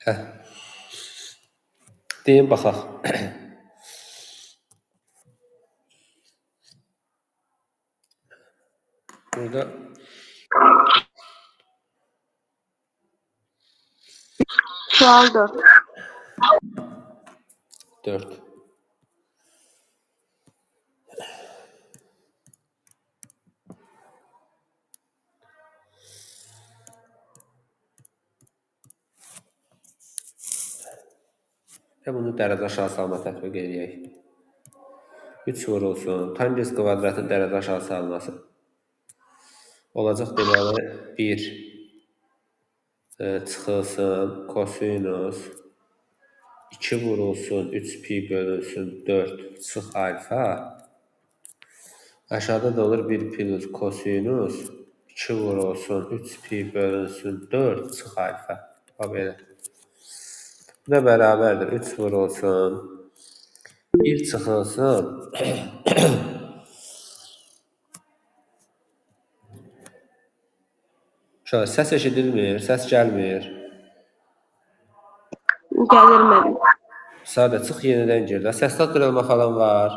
Hə, deyin baxaq. Burada Sual 4. 4. Və bunu dərəcə aşağı salma tətbiq edək. 3 vurulsun. Tangens kvadratın dərəcə aşağı salması. Olacaq deməli 1 çıxılsın kosinus 2 vurulsun 3 pi bölünsün 4 çıx alfa. Aşağıda da olur 1 plus kosinus 2 vurulsun 3 pi bölünsün 4 çıx alfa. Bax belə. Bu da bərabərdir. 3 vurulsun 1 çıxılsın Şöyle səs eşidilmir, səs gəlmir. Gəlir mənim. Sadə çıx yenidən gir. Səsdə qırılma falan var.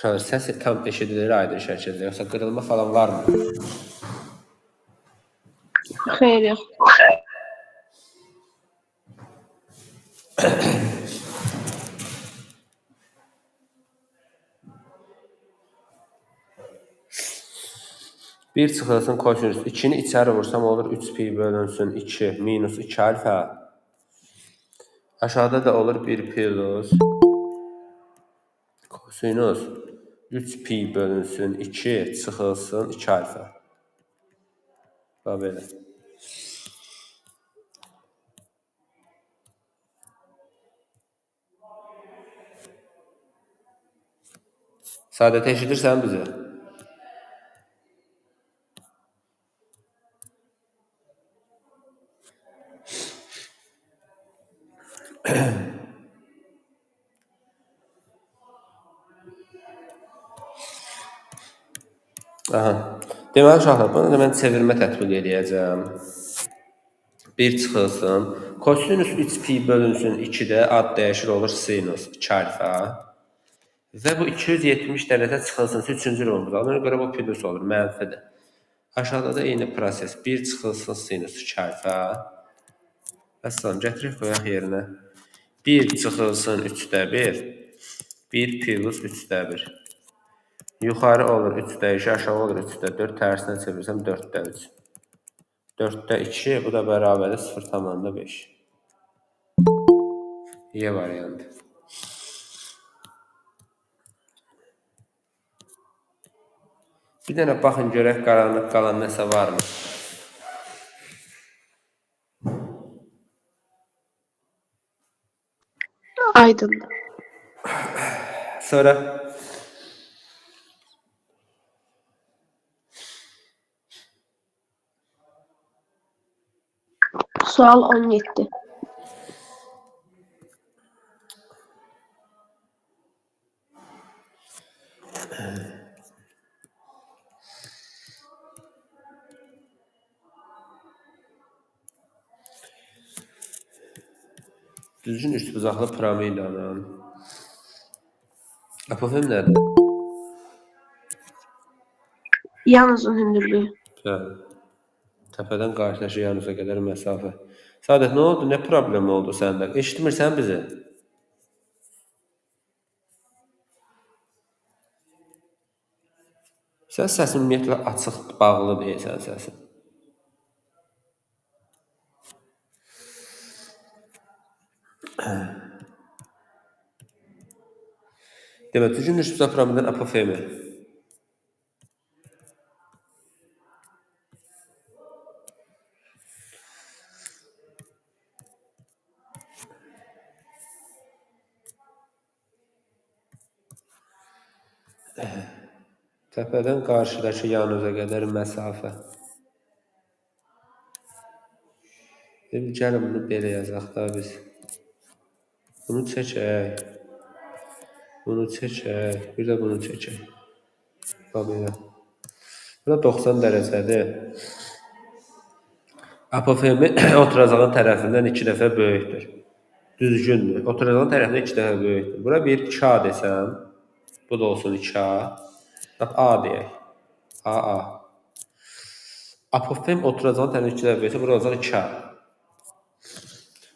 Şöyle səs tam eşidilir aydın şəkildə. Yoxsa qırılma falan varmı? Xeyr yox. Bir çıxılsın kosinus 2-ni içəri vursam olur 3 pi bölünsün 2 minus 2 alfa. Aşağıda da olur 1 plus kosinus 3 pi bölünsün 2 çıxılsın 2 alfa. Bax belə. Sadət eşidirsən bizi? Aha. Deməli uşaqlar, bunu da mən çevirmə tətbiq edəcəm. 1 çıxılsın. Kosinus 3 pi bölünsün 2-də ad dəyişir olur sinus 2 alfa. Və bu 270 dərəcə çıxılsın 3-cü rolumuzda. Ona görə bu plus olur, mənfidir. Aşağıda da eyni proses. 1 çıxılsın sinus 2 alfa. Əslan, gətirək qoyaq yerinə. 1 çıxılsın 3-də 1. 1 plus 3-də 1. Yuxarı olur 3-də 2, aşağı olur 3-də 4. Tərsinə çevirsəm 4-də 3. 4-də 2, bu da bərabərdir 0,5. Y variantı. Bir dənə baxın görək qaranlıq qalan nəsə varmı? Aydındır. Sonra Sual 17. düzgün üçbucaqlı piramidanın apofem nədir? Yan uzun hündürlüyü. Hə. Təpədən qarşıdaşı Yanusa qədər məsafə. Sadət, nə oldu? Nə problem oldu səndə? Eşitmirsən bizi? Sən səsin ümumiyyətlə açıq, bağlı deyilsən səsin. Demək, düzgün üçbucaq piramidin apofemi. Təpədən qarşıdakı Yanusa qədər məsafə. Gəlin bunu belə yazaq da biz. Bunu çəkək. Bunu çəkək. Bir də bunu çəkək. Tabii. Bura 90 dərəcədir. Apofemi oturacağın tərəfindən 2 dəfə böyükdür. Düzgündür. Oturacağın tərəfindən 2 dəfə böyükdür. Bura bir 2A desəm, bu da olsun 2A. A deyək. AA. Apofem oturacağın tərəfindən 2 dəfə böyüksə, bura olacaq 2A.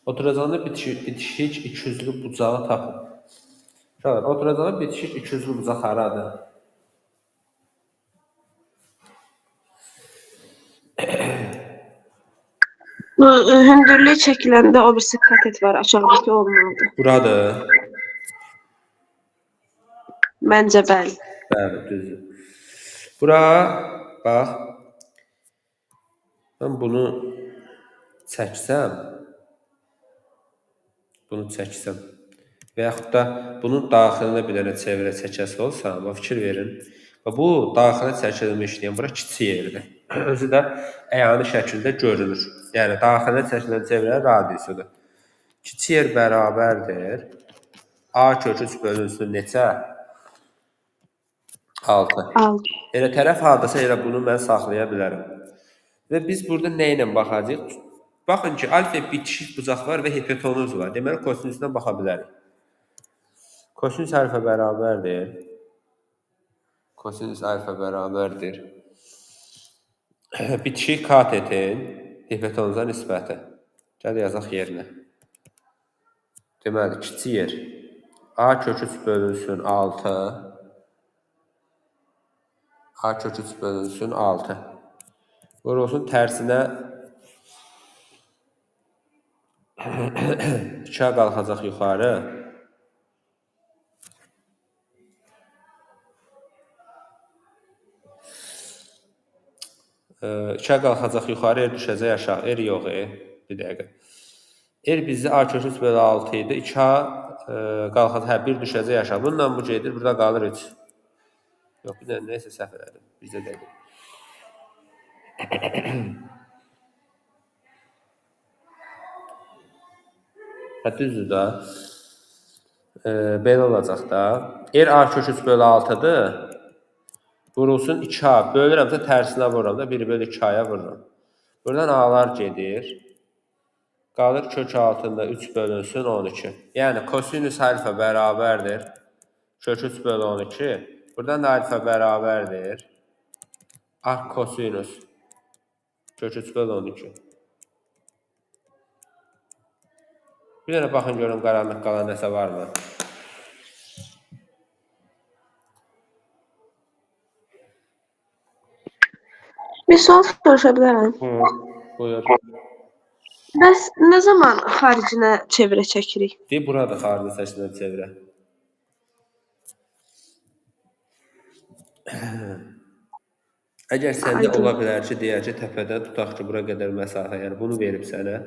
Oturacağında bitişik ikiyüzlü bucağı tapın. Uşaqlar, oturacağında bitişik ikiyüzlü bucaq haradır? Bu hündürlüğü çəkiləndə o birisi katet var, aşağıdakı olmalıdır. Buradır. Məncə bəli. Bəli, düzdür. Bura, bax. Mən bunu çəksəm və yaxud da bunun daxilinə bir dənə çevrə çəkəsi olsa, fikir verin. Bu daxilə çəkilmiş işləyən bura kiçik yerdir. Özü də əyani şəkildə görünür. Yəni daxilə çəkilən çevrənin radiusudur. Kiçik yer bərabərdir. A kök 3 bölünsün neçə? 6. Elə tərəf hardasa elə bunu mən saxlaya bilərəm. Və biz burada nə ilə baxacağıq? Baxın ki, alfa bitişik bucaq var və hipotenuz var. Deməli, kosinüsdən baxa bilərik. Kosinüs alfa bərabərdir. Kosinüs alfa bərabərdir. Bitişik katetin hipotenuza nisbəti. Gəl yazaq yerinə. Deməli, kiçik yer. A kök 3 bölünsün 6. A kök 3 bölünsün 6. Burada olsun tərsinə 2A qalxacaq yuxarı. 2A qalxacaq yuxarı, R düşəcək aşağı. R yox, bir dəqiqə. R bizdə A kök 3 bölü 6 idi. 2A qalxacaq, 1 düşəcək aşağı. Bununla bu gedir, burada qalır 3. Yox, bir dənə neysə səhv elədim. Bizdə deyil. Düzdür da. Belə olacaq da. R A kök 3 bölü 6-dır. Vurulsun 2A. Bölürəmsə tərsinə vururam da. 1 bölü 2A-ya vururam. Buradan A-lar gedir. Qalır kök altında 3 bölünsün 12. Yəni kosinüs alfa bərabərdir. Kök 3 bölü 12. Buradan da alfa bərabərdir. Arc kosinüs. Kök 3 bölü 12. Bir dənə baxın görün qaranlıq qalan nəsə var mı? Bir sual soruşa bilərəm. Buyur. Bəs nə zaman xaricinə çevrə çəkirik? Burada xarici çəkilən çevrə. Əgər səndə ola bilər ki, deyər ki, təpədən tutaq ki, bura qədər məsafə, yəni bunu verib sənə.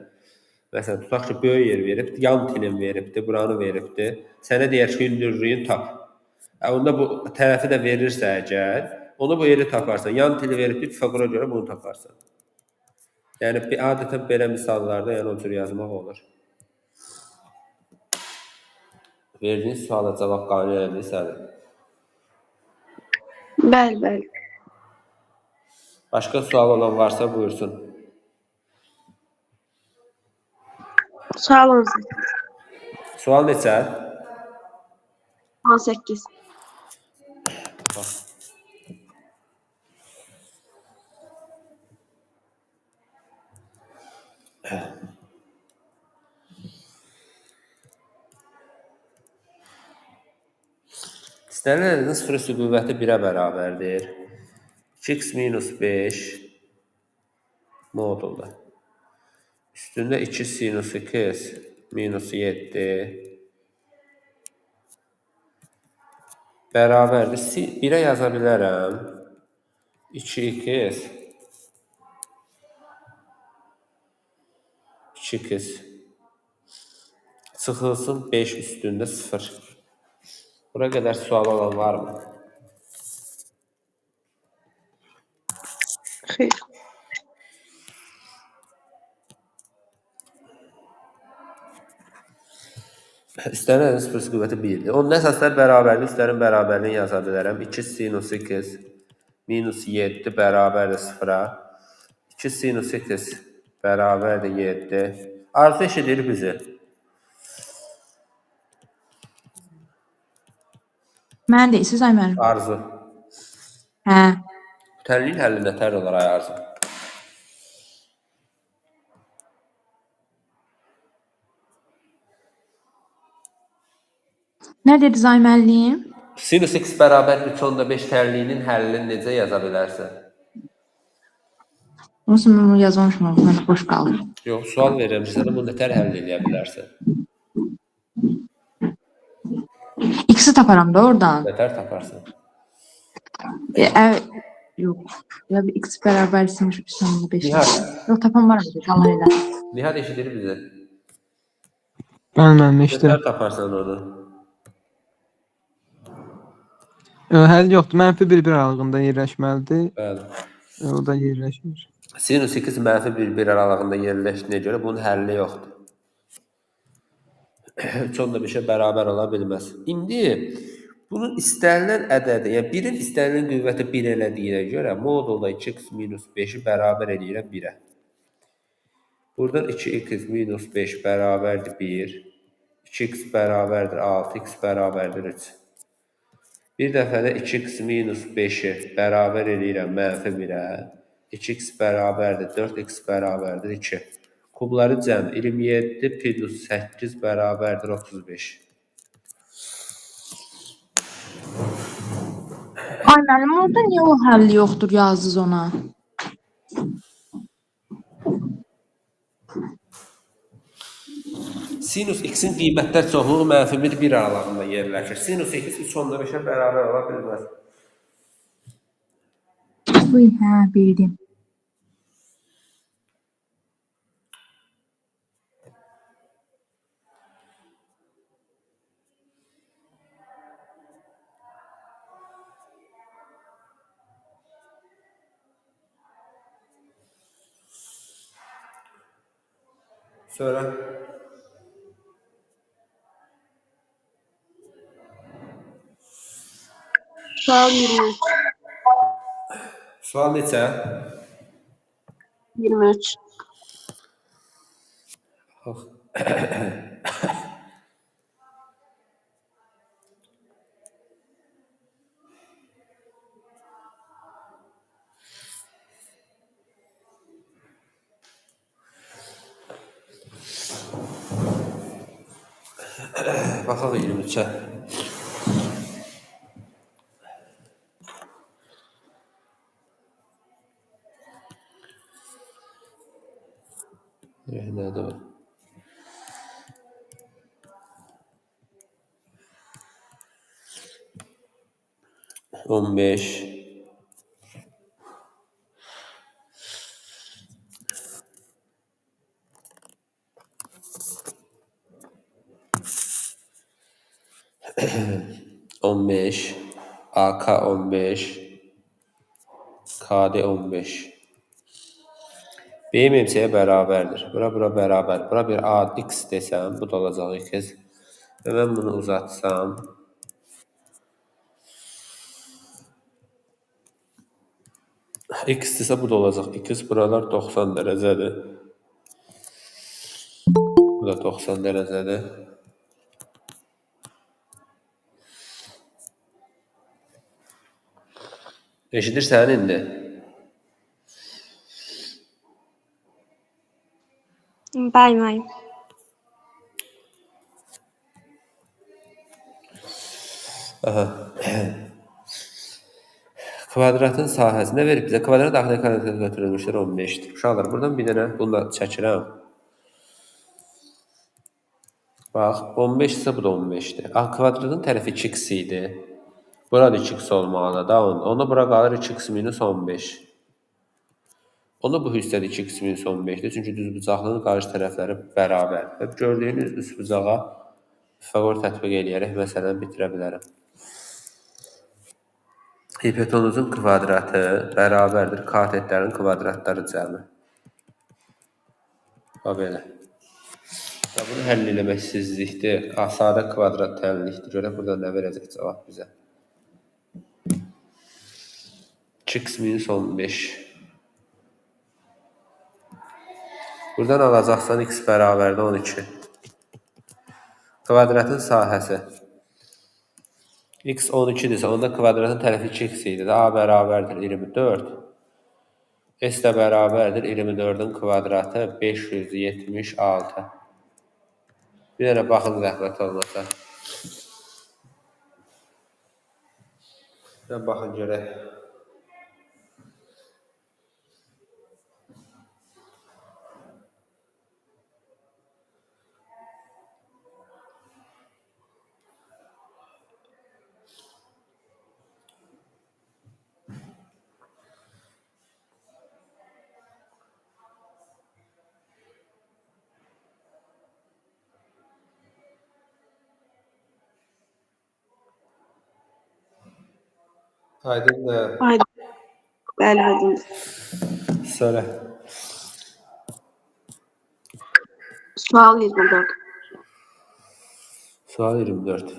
Məsələn, tutaq ki, böyük yer verib, yan tilin veribdir, buranı veribdir. Sənə deyər ki, hündürlüyün tap. Onda bu tərəfi də verirsə əgər, onu bu yeri taparsan. Yan tili veribdir, Pifaqora görə bunu taparsan. Yəni, adətən belə misallarda yəni, o cür yazmaq olur. Verdiyin suala cavab qane edilsədir. Bəli, bəli. Başqa sual olan varsa buyursun. Sual 18. Sual neçə? 18. İstənilən sıfır üstü qüvvəti 1-ə bərabərdir. 2x minus 5 modulda. Üstündə 2 sinus 2 minus 7 bərabərdir. 1-ə yaza bilərəm. 2x 2x çıxılsın 5 üstündə 0. Bura qədər sual olan var mı? Xeyr. İstənilən sıfır qüvvəti 1-dir. Onun əsaslar bərabərlik, üstlərin bərabərliğini yaza bilərəm. 2 sinus 2 minus 7 bərabərdir 0-a. 2 sinus x bərabərdir 7. Arzu eşidir bizi. Mən deyirsiniz, ay müəllim. Arzu. Hə. Tənliyin həlli nətər olar ay Arzu? Nə dediniz, ay müəllim? Sinus x bərabər 3/5 tənliyinin həllini necə yaza bilərsən? Onsuz mən bunu yazmamışım, mənə xoş qalır. Yox, sual verirəm sənə, bunu nətər həll edə bilərsən? X-i taparam da oradan. Nətər taparsan? Yox. Ya bir x bərabər sinus 3/5. Nihal. Yox, tapan var mı? Allah elə. Nihal eşidir bizi. Mən eşidirəm. Nətər taparsan onu? Həll yoxdur. -1 aralığında yerləşməlidir. Bəli. O da yerləşmir. Sinus x -1 aralığında yerləşdiyinə görə bunun həlli yoxdur. 3/5-ə bərabər ola bilməz. İndi bunun istənilən ədədi, yəni 1-in istənilən qüvvəti 1 elədiyinə görə modulda 2x minus 5-i bərabər eləyirəm 1-ə. Buradan 2x minus 5 bərabərdir 1. 2x bərabərdir 6, x bərabərdir 3. Bir dəfə də 2x minus 5-i bərabər eləyirəm -1-ə. 2x bərabərdir 4, x bərabərdir 2. Kubları cəm 27 plus 8 bərabərdir 35. Ay müəllim, orada niyə o həlli yoxdur yazdınız ona? Sinus x-in qiymətlər çoxluğu -1 aralığında yerləşir. Sinus x 3/5-ə bərabər ola bilməz. Uy, hə, bildim. Sonra Sual 23. sual neçə? 23. Baxaq 23-ə. Nədir o? On beş. On beş. AK 15. KD 15. Benim MC-yə bərabərdir. Bura bərabər. Bura bir AX desəm, bu da olacaq 2. Və mən bunu uzatsam. X desə bu da olacaq 2. Buralar 90 dərəcədir. Bu da 90 dərəcədir. Eşidirsən indi? Bəli. Kvadratın sahəsində verib bizə kvadrat daxili kvadratına götürülmüşdür 15-dir. Uşaqlar, buradan bir dənə bunu da çəkirəm. Bax, 15 isə bu da 15-dir. Kvadratın tərəfi 2x idi. Burada 2x olmalıdır da. Onda bura qalır 2x minus 15. Onda bu hissədə 2x minus 15-dir. Çünki düzbucaqlığın qarşı tərəfləri bərabər. Və gördüyünüz üstbucağa Pifaqor tətbiq edərək məsələni bitirə bilərəm. Hipotenuzun kvadratı bərabərdir katetlərin kvadratları cəmi. Bax belə. Bunu həll eləmək sizlikdir. Sadə kvadrat təlinlikdir. Görə burada nə verəcək cavab bizə? 2x minus 15. Buradan alacaqsan x bərabərdir 12. Kvadratın sahəsi. X 12-dirsə, onda kvadratın tərəfi 2x idi. A bərabərdir 24. S də bərabərdir 24-ün kvadratı 576. Bir dənə baxın zəhmət olmasa. Baxın görək. Aydındır. Aydın. Bəli, aydındır. Söyle. Sual 24. Sual 24.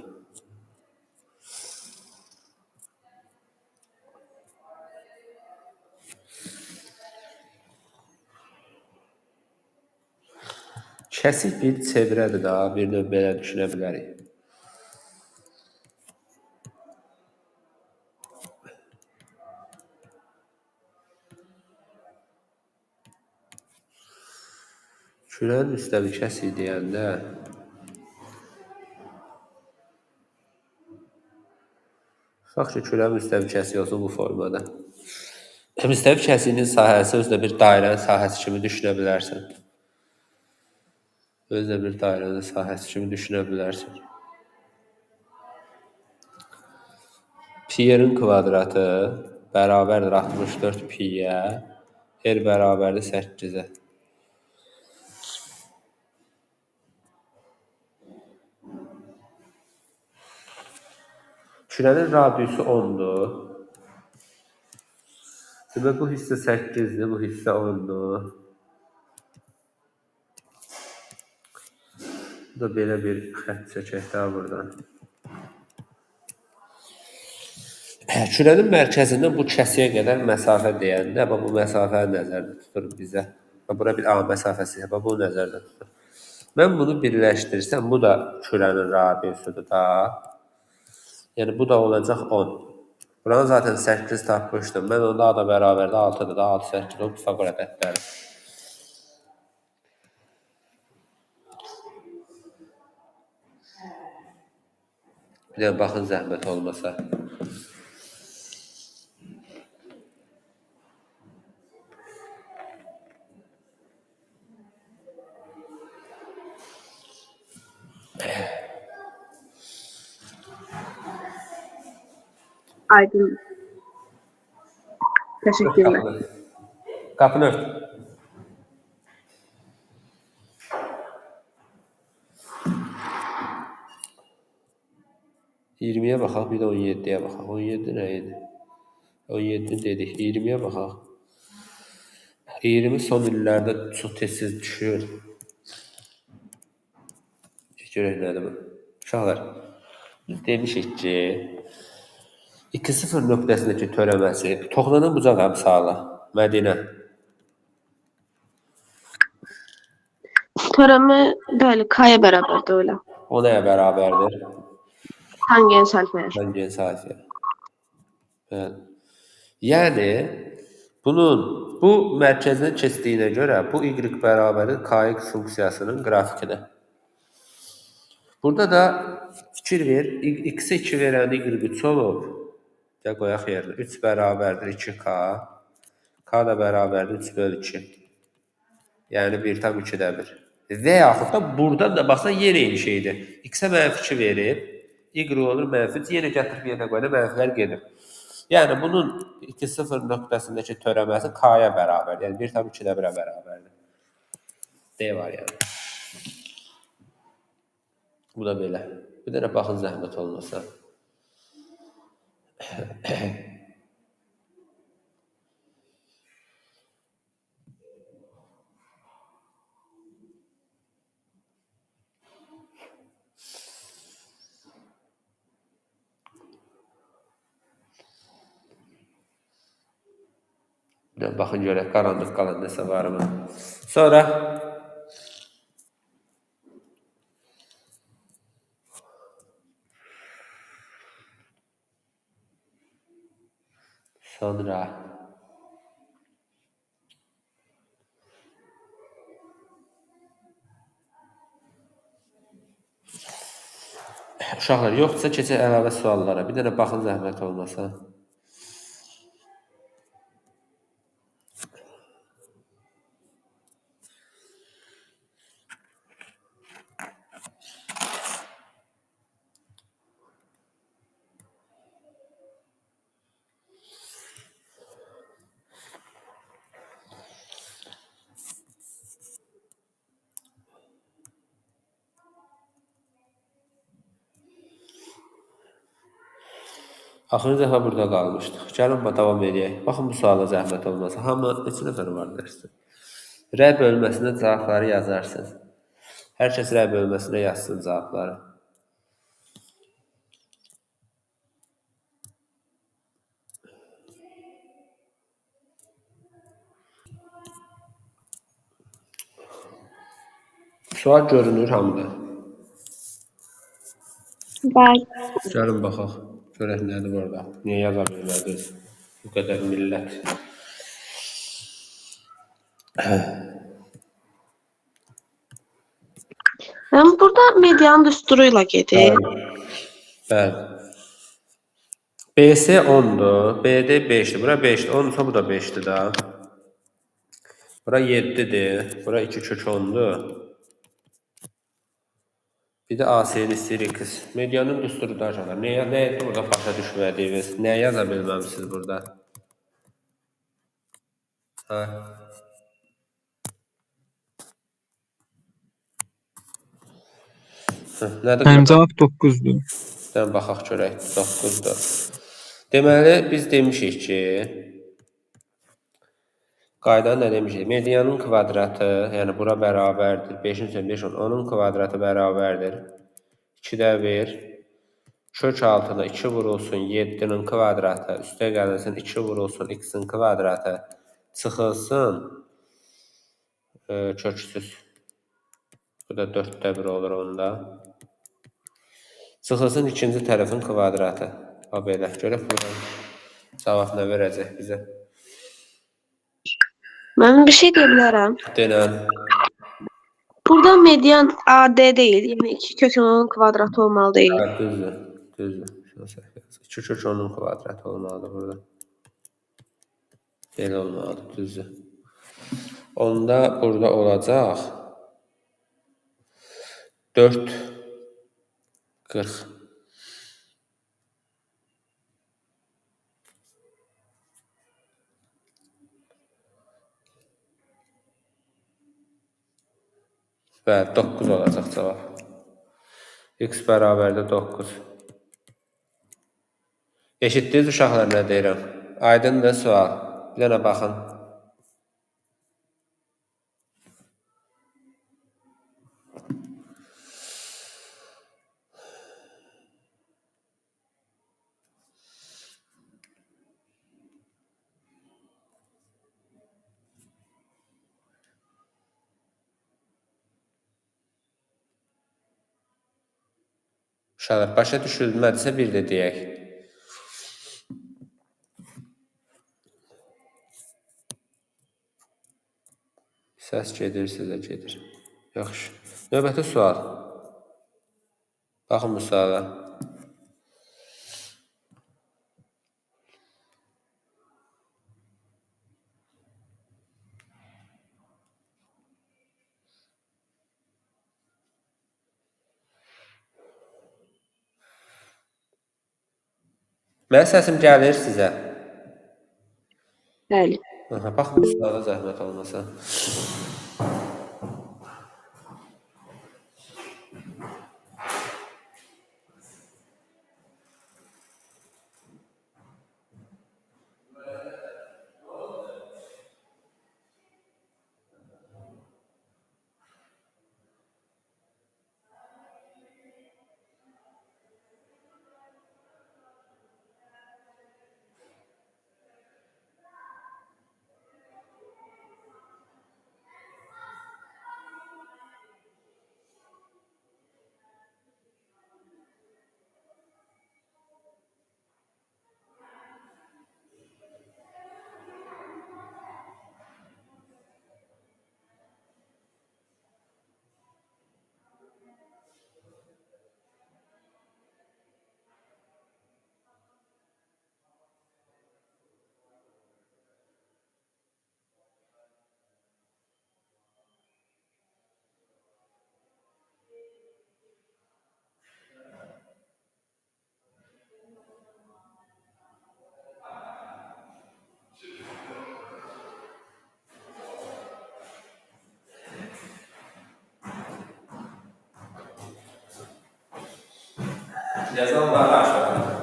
Kəsik bir çevrədir daha, bir növ belə düşünə bilərik. Kürənin üstəvi kəsik deyəndə tutaq ki, kürənin üstəvi kəsik olsun bu formada. Müstəvi kəsiyin sahəsi özdə bir dairənin sahəsi kimi düşünə bilərsən. Özdə bir dairənin sahəsi kimi düşünə bilərsən. Pi-nin kvadratı bərabərdir 64 pi-yə, r bərabərdir 8-ə. Kürənin radiusu 10-dur. Demək, bu hissə 8-dir, bu hissə 10-dur. Bu da belə bir xətt çəkək daha buradan. Kürənin mərkəzindən bu kəsiyə qədər məsafə deyəndə, bu məsafə nəzərdə tutur bizə. Bura bir A məsafəsi, bu nəzərdə tutur. Mən bunu birləşdirsəm, bu da kürənin radiusudur da. Yəni, bu da olacaq 10. Buranı zaten 8 tapmışdım. Mən onda A da bərabərdə 6-dır da, 6, 8, 10 Pifaqor ədədləri. Bir də baxın zəhmət olmasa. Aydın. Teşekkürler. Qapını ört. %20'ye baxaq, bir də 17'ye baxaq. 17 nə idi? 17 dedik, 20'ye baxaq. 20 son illərdə çox tez-tez düşür. Görək nədir bu? Uşaqlar, biz demişik ki, 2-0 nöqtəsindəki törəməsi toxlanan bucaq əmsalı. Mədinə. Törəmə, bəli, K-yə bərabərdir öyle. O nəyə bərabərdir? Tangens alfaya. Tangens alfaya. Evet. Yəni, bu mərkəzinə keçdiyinə görə bu y bərabərdir kx funksiyasının qrafikinə. Burada da fikir ver, x-ə 2 verəndə y 3 olub. Gəl qoyaq yerinə. 3 bərabərdir 2k. K da bərabərdir 3 bölü 2. Yəni 1/2-də 1. Və yaxud da buradan da baxsan yenə eyni şeydir. X-ə -2 verib, y olur -3, yenə gətirib yerine qoyda mənfilər gedir. Yəni bunun 2-0 nöqtəsindəki törəməsi k-yə bərabər. Yəni 1/2-də 1-ə bərabərdir. D var yəni. Bu da belə. Bir dənə baxın zəhmət olmasa. Baxın görək qaranlıq qalan nəsə varmı. Sonra uşaqlar yoxdursa keçək əlavə suallara. Bir dənə baxın zəhmət olmasa. Axırıncı dəfə burada qalmışdıq. Gəlin davam edək. Baxın bu suala zəhmət olmasa. Hamı neçə nəfər var dərsdə? Rəy bölməsinə cavabları yazarsınız. Hər kəs rəy bölməsinə yazsın cavabları. Sual görünür hamıda. Bəli. Gəlin baxaq. Görək nədir orada. Niyə yaza bilmədiniz? Bu qədər millət. Yəni burada medianın düsturu ilə gedir. Bəli. BS 10'dur. BD 5'dir. Bura 5'dir. 10'sa bu da 5'dir da. Bura 7'dir. Bura 2 kök 10'dur. Bir də AS'ni istəyirik kız. Medianın düsturu da aşağıda. Nəyə burada başa düşmədiyiniz? Nəyə yaza bilməmişsiniz burada? Hə? Nədir? Mənim cavab 9-dur. Dən baxaq görək. 9'dur. Deməli, biz demişik ki, qayda nə demişik? Medianın kvadratı, yəni bura bərabərdir. 5'in üzərində 5, 10. Onun kvadratı bərabərdir. 2'də 1. Kök altına 2 vurulsun 7'nin kvadratı. Üstə gəlirsən 2 vurulsun x'in kvadratı. Çıxılsın. Köksüz. Bu da 4'də 1 olur onda. Çıxılsın ikinci tərəfin kvadratı. O belə. Görək buradan cavab nə verəcək bizə? Mən bir şey deyə bilərəm. Denən. Burada median AD deyil. Yəni 2 kökünün kvadratı olmalı deyil. Hə, düzdür. Düzdür. 2 kök 10'un kvadratı olmalıdır burada. Belə olmalıdır. Düzdür. Onda burada olacaq 4 40. Bəli, 9 olacaq cavab. X bərabərdə 9. Eşitdiniz uşaqlar nə deyirəm? Aydındır sual. Bir dənə baxın. Uşaqlar, başa düşülmədisə bir də deyək. Səs gedir, sizə gedir. Yaxşı. Növbəti sual. Baxın bu suala. Mənim səsim gəlir sizə. Bəli. Baxın bu suala zəhmət olmasa. Yazan var aşağıda.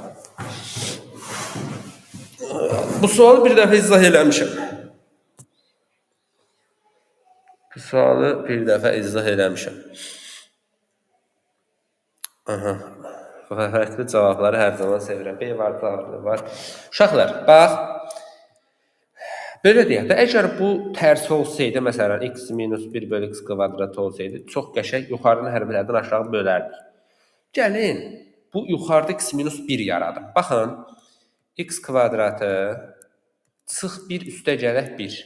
Bu sualı bir dəfə izah eləmişəm. Bu sualı bir dəfə izah eləmişəm. Aha. Fərqli cavabları hər zaman sevirəm. B var, cavabı var. Uşaqlar, bax. Belə deyək də, əgər bu tərsi olsaydı, məsələn, x minus 1 bölü x kvadratı olsaydı, çox qəşəng yuxarının hərflərdən aşağı bölərdik. Gəlin, bu yuxarıda x minus 1 yaradım. Baxın, x kvadratı çıx 1 üstə gələk 1.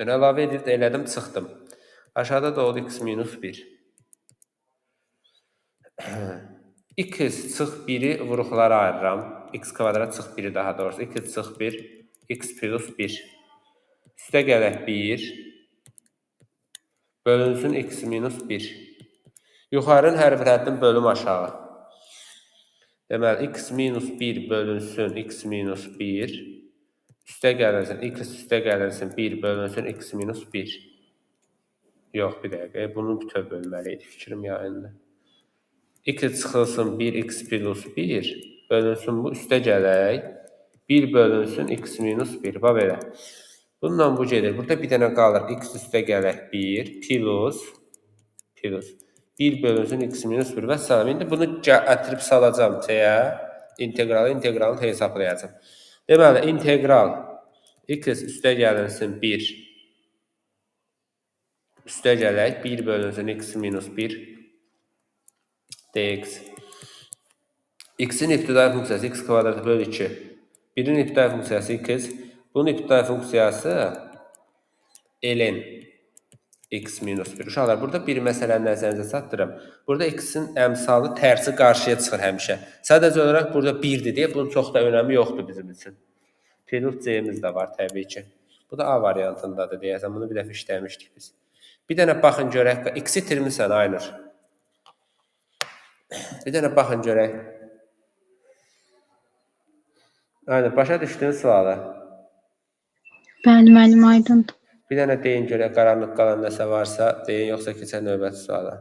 Yəni, əlavə edib elədim, çıxdım. Aşağıda da oldu x minus 1. X çıx 1'i vuruqlara ayırıram. X kvadrat çıx 1'i daha doğrusu. X çıx 1, x plus 1. Üstə gələk 1. Bölünsün x minus 1. Yuxarının hər bir həddin bölüm aşağı. Deməli, x minus 1 bölünsün x minus 1. Üstə gəlinsin, x üstə gəlinsin 1 bölünsün x minus 1. Yox, bir dəqiqə. Bunu bütöv bölməliydik. Fikrim yayındır. X çıxılsın 1x plus 1. Bölünsün bu üstə gələk. 1 bölünsün x minus 1. Bax belə. Bununla bu gedir. Burada bir dənə qalır. X üstə gələk 1 plus 1 bölünsün x minus 1 və salam. İndi bunu gətirib salacam t-yə. İntegralını t hesablayacam. Deməli, integral x üstə gəlinsin 1. Üstə gələk 1 bölünsün x minus 1 dx. X-in ibtidai funksiyası x kvadratı bölü 2. 1'in ibtidai funksiyası x. Bunun ibtidai funksiyası ln x minus 1. Uşaqlar, burada bir məsələni nəzərinizə çatdırım. Burada x-in əmsalı tərsi qarşıya çıxır həmişə. Sadəcə olaraq burada 1'dir deyə bunun çox da önəmi yoxdur bizim üçün. Plus c-miz də var təbii ki. Bu da A variantındadır deyəsən. Bunu bir dəfə işləmişdik biz. Bir dənə baxın görək. X-i itirmisən Aynur. Bir dənə baxın görək. Aynur, başa düşdün sualı? Bəli, müəllim, aydındır. Bir dənə deyin görək, qaranlıq qalan nəsə varsa, deyin, yoxsa keçək növbəti suala.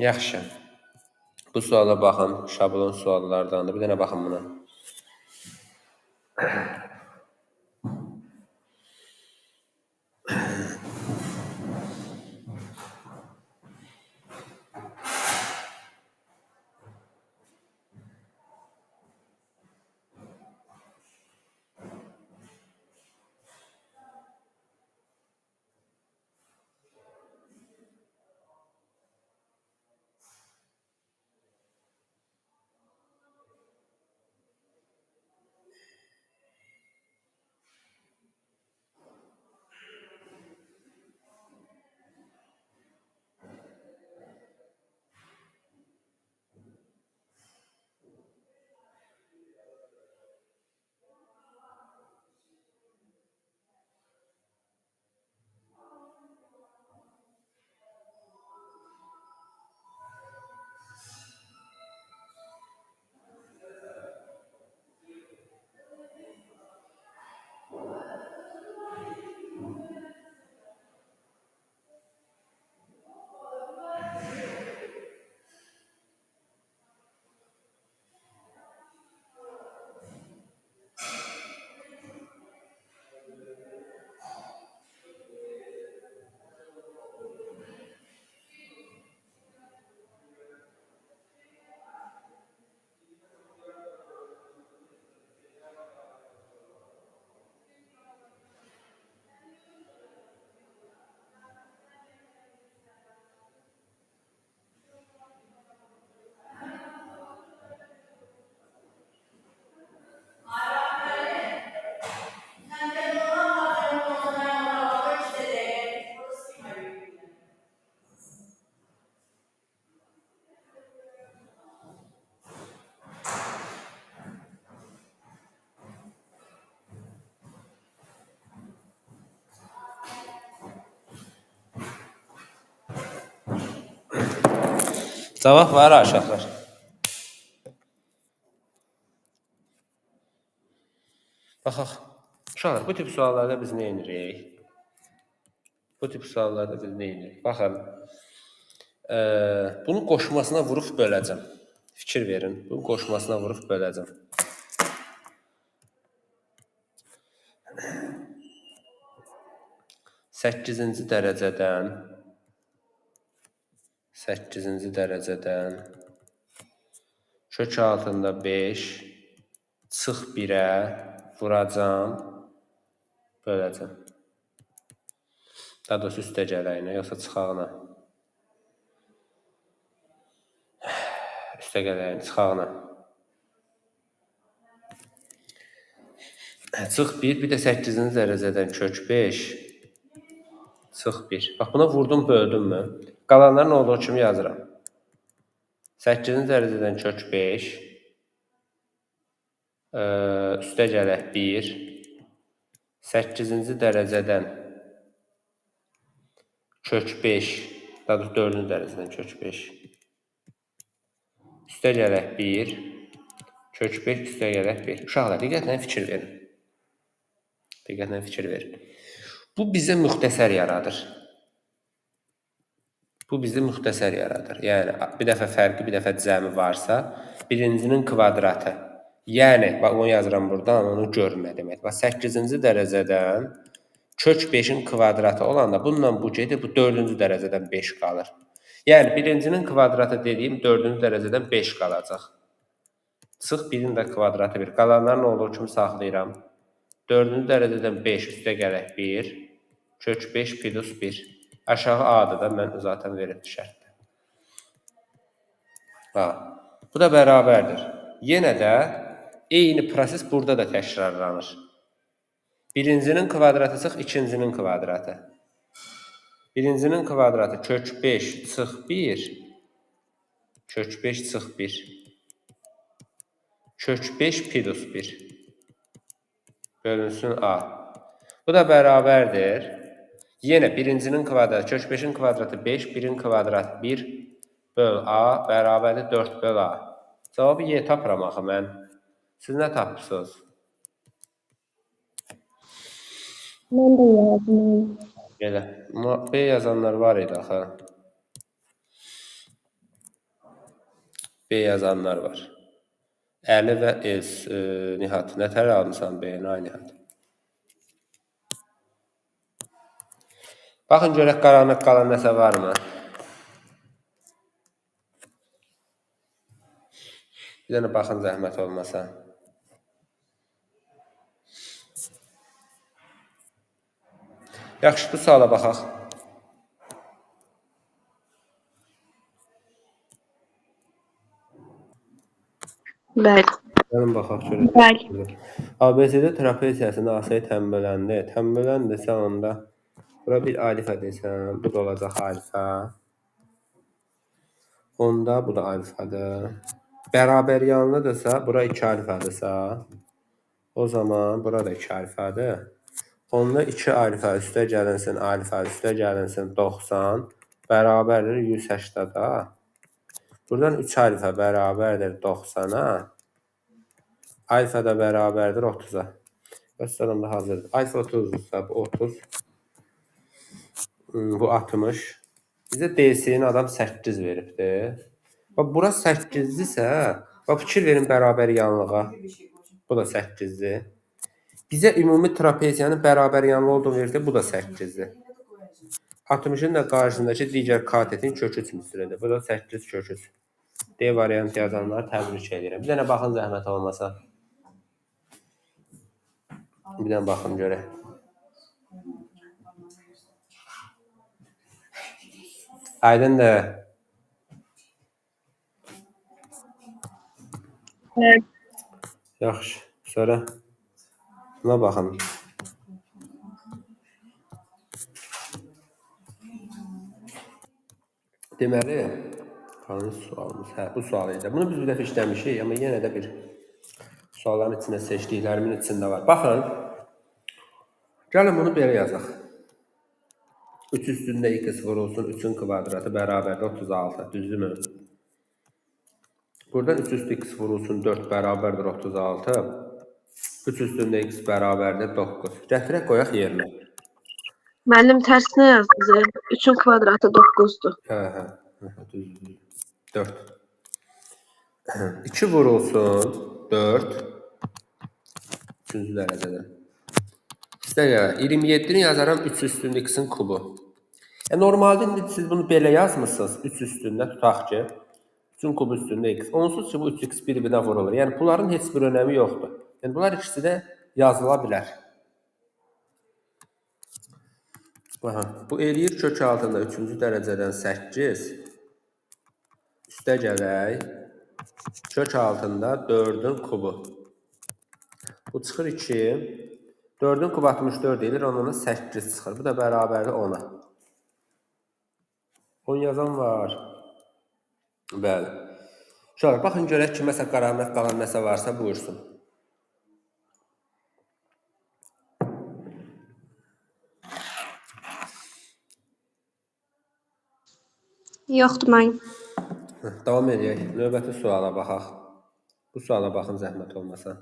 Yaxşı. Bu suala baxın, şablon suallardandır. Bir dənə baxın buna. Cavab var aşağılar. Baxaq. Uşaqlar, bu tip suallarda biz nə edirik? Bu tip suallarda biz nə edirik? Baxın, bunu qoşmasına vurub böləcəm. Fikir verin, bunu qoşmasına vurub böləcəm. 8-ci dərəcədən kök altında 5 çıx 1-ə vuracam, böləcəm. Daha doğrusu üstə gələyinə, yoxsa çıxağına. Üstə gələyinə, çıxağına. Çıx 1, bir də 8-ci dərəcədən kök 5 çıx 1. Bax, buna vurdum, böldüm mü? Qalanların olduğu kimi yazıram. 8-ci dərəcədən kök 5 üstə gələk 1. 8-ci dərəcədən kök 5, daha doğrusu 4-cü dərəcədən kök 5 üstə gələk 1. Kök 5 üstə gələk 1. Uşaqlar, diqqətlə fikir verin. Bu bizə müxtəsər yaradır. Yəni, bir dəfə fərqi, bir dəfə cəmi varsa, birincinin kvadratı. Yəni, bax, onu yazıram buradan, onu görmə demək. Bax, 8-ci dərəcədən kök 5-in kvadratı olanda, bununla bu gedir, bu 4-cü dərəcədən 5 qalır. Yəni, birincinin kvadratı dediyim 4-cü dərəcədən 5 qalacaq. Çıx 1-in də kvadratı 1. Qalanların olduğu kimi saxlayıram. 4-cü dərəcədən 5 üstə gələk 1. Kök 5 plus 1. Aşağı A-dır da mən zaten veribdir şərtdə. Bu da bərabərdir. Yenə də eyni proses burada da təkrarlanır. Birincinin kvadratı çıx, ikincinin kvadratı. Birincinin kvadratı kök 5 çıx 1. Kök 5 çıx 1. Kök 5 plus 1. Bölünsün A. Bu da bərabərdir. Yenə birincinin kvadratı, kök 5-in kvadratı 5, 1-in kvadratı 1 böl A bərabərdir 4 böl A. Cavabı Y tapıram axı mən. Siz nə tapırsınız? Mən də yazdım. Belə. B yazanlar var idi axı. B yazanlar var. Əli və Nihat. Nətər almışsan B-ni, ay Nihat? Baxın, görək qaranlıq qalan nəsə varmı? Bir dənə baxın, zəhmət olmasa. Yaxşı, bu suala baxaq. Bəli. Gəlin baxaq görək. Bəli. ABC-də trapeziyasını asaya tənböləndirsə onda bura bir alifə desəm, bu da olacaq alifə. Onda bu da alifədir. Bərabər yanlıdırsa, bura 2 alifədırsa, o zaman bura da 2 alifədir. Onda 2 alifə üstə gəlinsin, alifə üstə gəlinsin 90 bərabərdir 180-a. Buradan 3 alifə bərabərdir 90-a. Alfa da bərabərdir 30-a. Göstərim də hazırdır. Alfa 30-dursa bu 30. Bu 60. Bizə DC-ni adam 8 veribdir. Bax, bura 8-dirsə, bax, fikir verin bərabər yanlığa. Bu da 8-dir. Bizə ümumi trapeziyanın bərabər yanlı olduğunu verirsə, bu da 8-dir. 60-ın da qarşısındakı digər katetin kökü üçüncüsüdür. Bu da 8 kök 3. D variantı yazanları təbrik edirəm. Bir dənə baxın, zəhmət olmasa. Bir dənə baxın görək. Aydındır. Evet. Yaxşı. Sonra buna baxın. Deməli, hansı sualımız? Bu sual idi. Bunu biz bir dəfə işləmişik, amma yenə də bir sualların içində seçdiklərimin içində var. Baxın. Gəlin bunu belə yazaq. 3 üstündə x vurulsun, 3-ün kvadratı bərabərdir 36. Düzdürmü? Buradan 3 üstü x vurulsun, 4 bərabərdir 36. 3 üstündə x bərabərdir 9. Gətirək qoyaq yerinə. Müəllim tərsinə yazdı. 3-ün kvadratı 9-dur. Hə, düzdür. 4. 2 vurulsun 4. 3-cü dərəcədən. İstəyə 27-ni yazaram 3 üstündə x-in kubu. Normalde indi siz bunu belə yazmısınız. 3 üstündə tutaq ki, 3-ün kubu üstündə x. Onsuz ki bu 3x bir-birinə vurulur. Yəni bunların heç bir önəmi yoxdur. Yəni bunlar ikisi də yazıla bilər. Aha, bu eləyir kök altında 3-cü dərəcədən 8 üstə gələk kök altında 4-ün kubu. Bu çıxır 2. 4-ün kubu 64 edir, ondan 8 çıxır. Bu da bərabərdir 10-a. 10 yazan var. Bəli. Uşaqlar, baxın görək ki, məsəl qaranlıq qalan nəsə varsa buyursun. Yoxdur müəllim. Davam edək. Növbəti suala baxaq. Bu suala baxın zəhmət olmasa.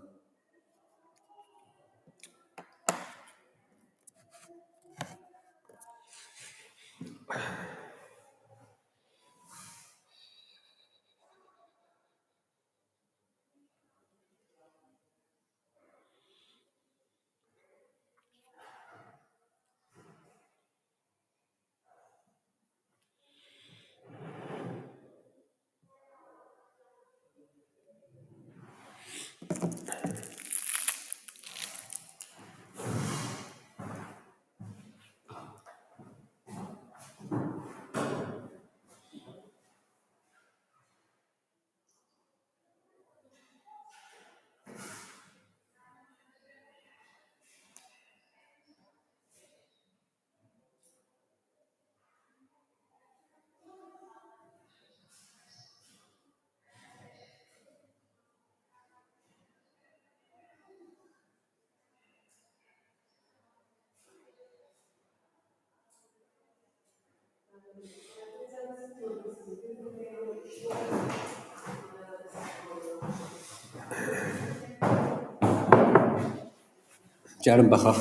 Gəlin baxaq.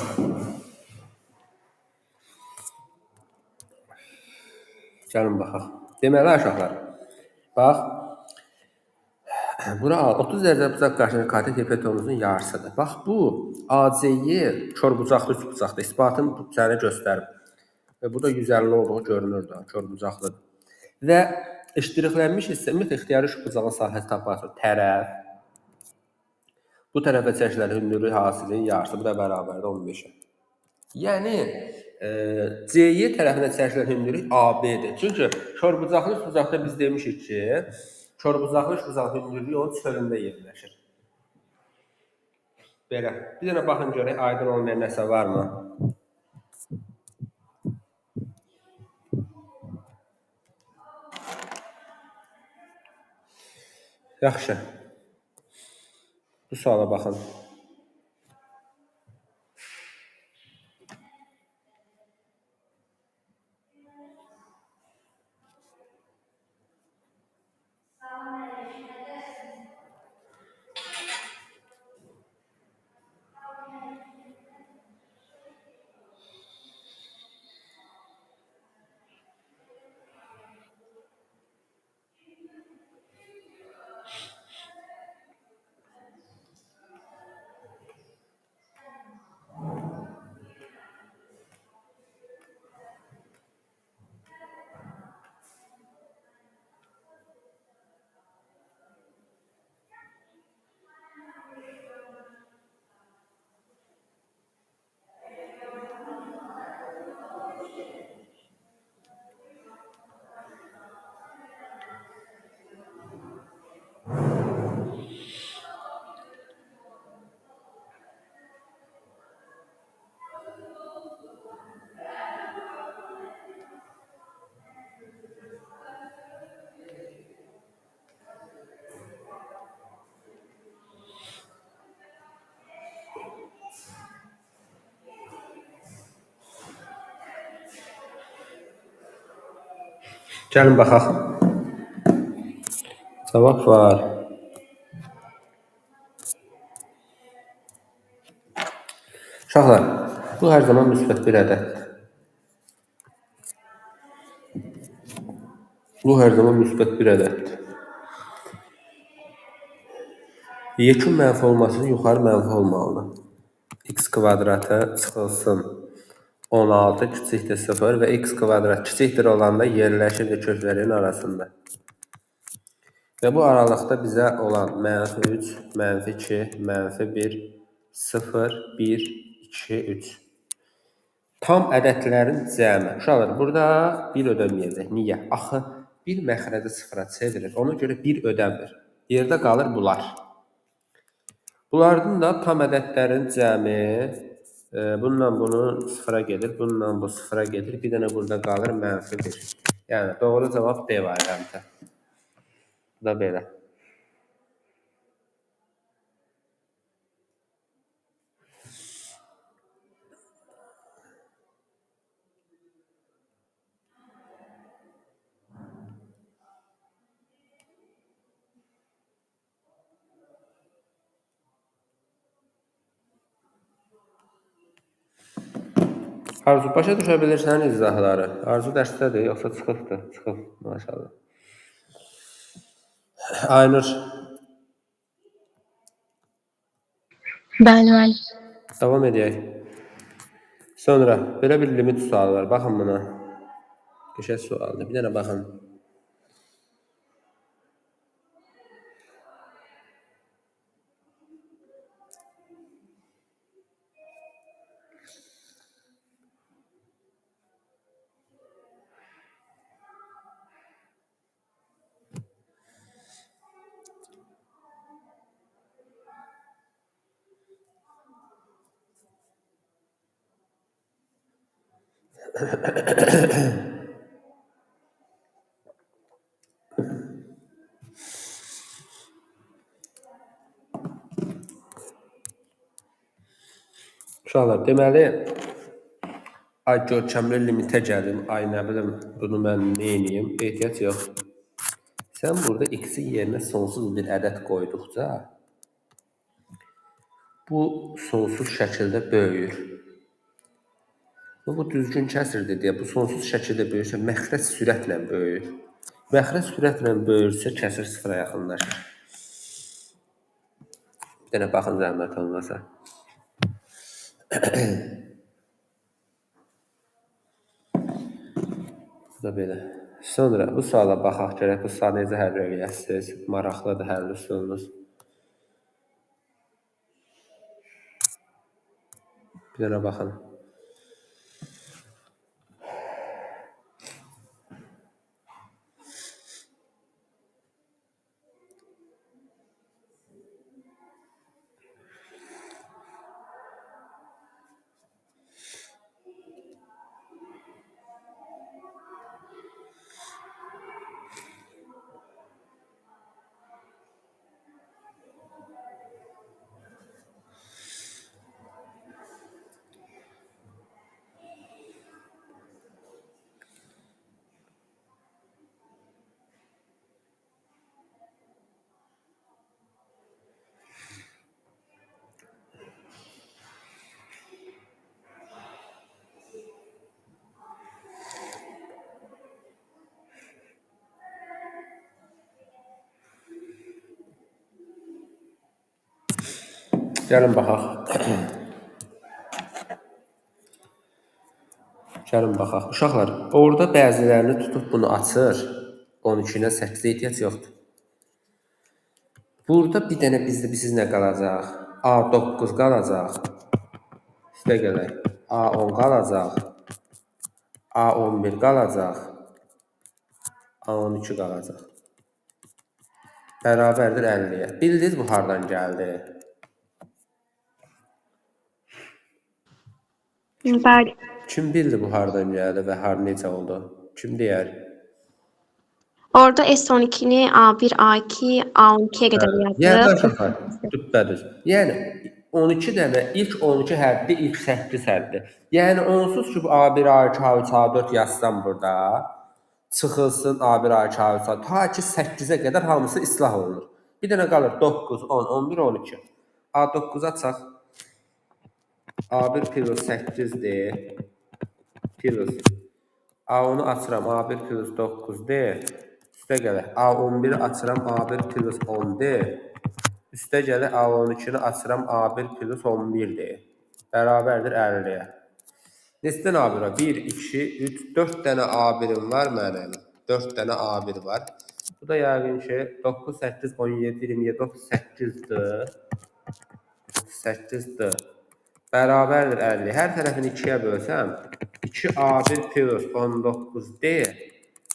Gəlin baxaq. Deməli uşaqlar, bax, bura 30 dərəcə bucaq qarşısında katet hipotenuzun yarısıdır. Bax bu AC-yi körbucaqlı üçbucaqda isbatını sənə göstərim. Və bu da 150 olduğu görünür də, körbucaqlıdır. Və iştiriklənmiş hissə ümumiyyətlə ixtiyari üçbucağın sahəsi tapılır. Tərəf. Bu tərəfə çəkilən hündürlük hasilinin yarısı, bu da bərabərdir 15-ə. Yəni C-Y tərəfinə çəkilən hündürlük AB-dir. Çünki körbucaqlı üçbucaqda biz demişik ki, körbucaqlı üçbucağın hündürlüyü onun çölündə yerləşir. Belə. Bir dənə baxın görək, aydın olmayan nəsə varmı? Yaxşı. Bu suala baxın. Gəlin baxaq. Cavab var. Uşaqlar, bu hər zaman müsbət bir ədəddir. Bu hər zaman müsbət bir ədəddir. Yekun mənfi olması yuxarı mənfi olmalıdır. X kvadratı çıxılsın 16 kiçikdir 0 və x kvadrat kiçikdir olanda yerləşir köklərin arasında. Və bu aralıqda bizə olan -3, -2, -1, 0, 1, 2, 3. Tam ədədlərin cəmi. Uşaqlar, burada 1 ödəməyəcək. Niyə? Axı bir məxrəci sıfıra çevirir. Ona görə 1 ödəmir. Yerdə qalır bunlar. Bunlardan da tam ədədlərin cəmi bununla bunu sıfıra gedir, bununla bu sıfıra gedir. Bir dənə burada qalır -1. Yəni doğru cavab D variantı. Bu da belə. Arzu, başa düşə bilirsən izahları? Arzu dərsdədir, yoxsa çıxıbdır? Çıxıb, maşallah. Aynur, Bəli, bəli. davam edək. Sonra belə bir limit sualı var. Baxın buna. Qəşəng sualdır. Bir dənə baxın. Uşaqlar, deməli, ay görkəmli limitə gəlim, ay nə bilim, bunu mən neyiniyim? Ehtiyac yox. Sən burada x-in yerinə sonsuz bir ədəd qoyduqca, bu sonsuz şəkildə böyüyür. Bu düzgün kəsirdir deyə, bu sonsuz şəkildə böyürsə, məxrəc sürətlə böyüyür. Məxrəc sürətlə böyürsə, kəsir sıfıra yaxınlaşır. Bir dənə baxın zəhmət olmasa. Bu da belə. Sonra bu suala baxaq görək, bu sual necə həll eləyəsiniz? Maraqlıdır həll üsulunuz. Bir dənə baxın. Gəlin baxaq. Gəlin baxaq. Uşaqlar, orada bəzilərini tutub bunu açır. 12-nə 8 ehtiyac yoxdur. Burada bir dənə bizdə bilirsiniz nə qalacaq? A9 qalacaq. Üstə gələk. A10 qalacaq. A11 qalacaq. A12 qalacaq. Bərabərdir 50-yə. Bildiniz bu hardan gəldi? Bəli. Kim bildi bu hardan gəldi və necə oldu? Kim deyər? Orada S12-ni A1, A2, A12-yə qədər Yəni yazıb. uşaqlar, düppədüz. Yəni 12 dənə ilk 12 hərfdir, ilk 8 hərfdir. Yəni onsuz ki bu A1, A2, A3, A4 yazsam burada çıxılsın A1, A2, A3, ta ki 8-ə qədər hamısı islah olunur. Bir dənə qalır 9, 10, 11, 12. A9 açaq. A1 plus 8-dir. Plus A10-u açıram. A1 plus 9-dir. Üstə gələk. A11 açıram A1 plus 10-dir. Üstə gələk A12-ni açıram A1 plus 11-dir. Bərabərdir 50-yə. Neçə dənə A1 var? 1, 2, 3, 4 dənə A1'im var mənim. 4 dənə A1 var. Bu da yəqin ki 9, 8, 17, 27, 38-dir. 8-dir. Bərabərdir 50. Hər tərəfini 2-yə bölsəm, 2A1 plus 19D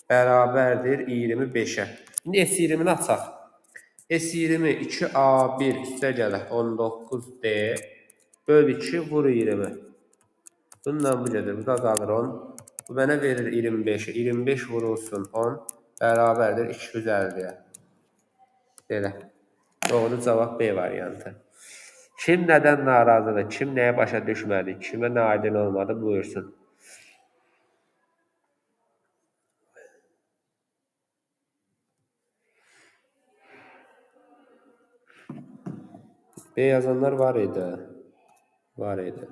bərabərdir 25-ə. İndi S20-ni açaq. S20 2A1 üstə gələk 19D böl 2 vur 20. Bundan bu gedir. Bu da qalır 10. Bu mənə verir 25'i. 25 vurulsun 10 bərabərdir 250'yə. Belə. Doğru cavab B variantı. Kim nədən narazıdır? Kim nəyə başa düşmədi? Kimə nə aydın olmadı? Buyursun. B yazanlar var idi. Var idi.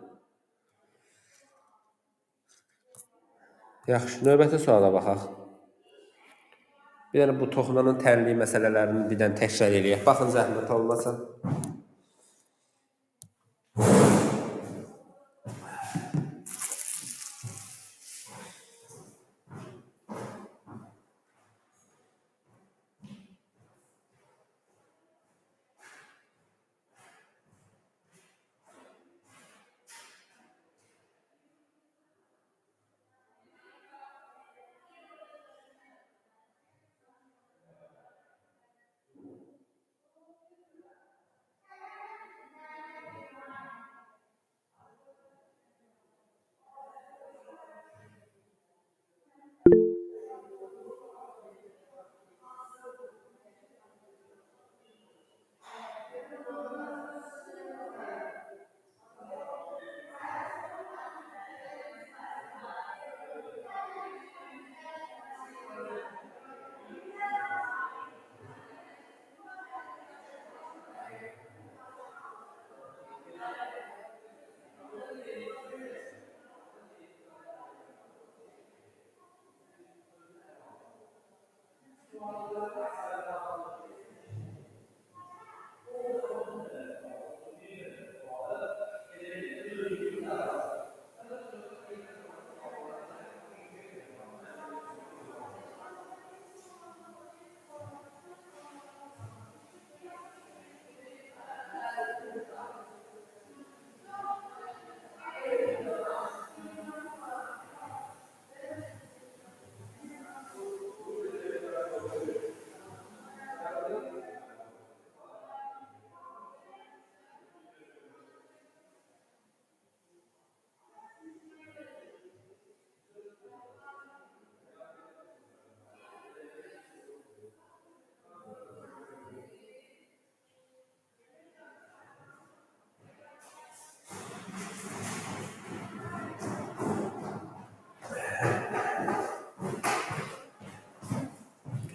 Yaxşı, növbəti suala baxaq. Bir dənə bu toxunanın tənliyi məsələlərini bir dənə təkrar eləyək. Baxın, zəhmət olmasa.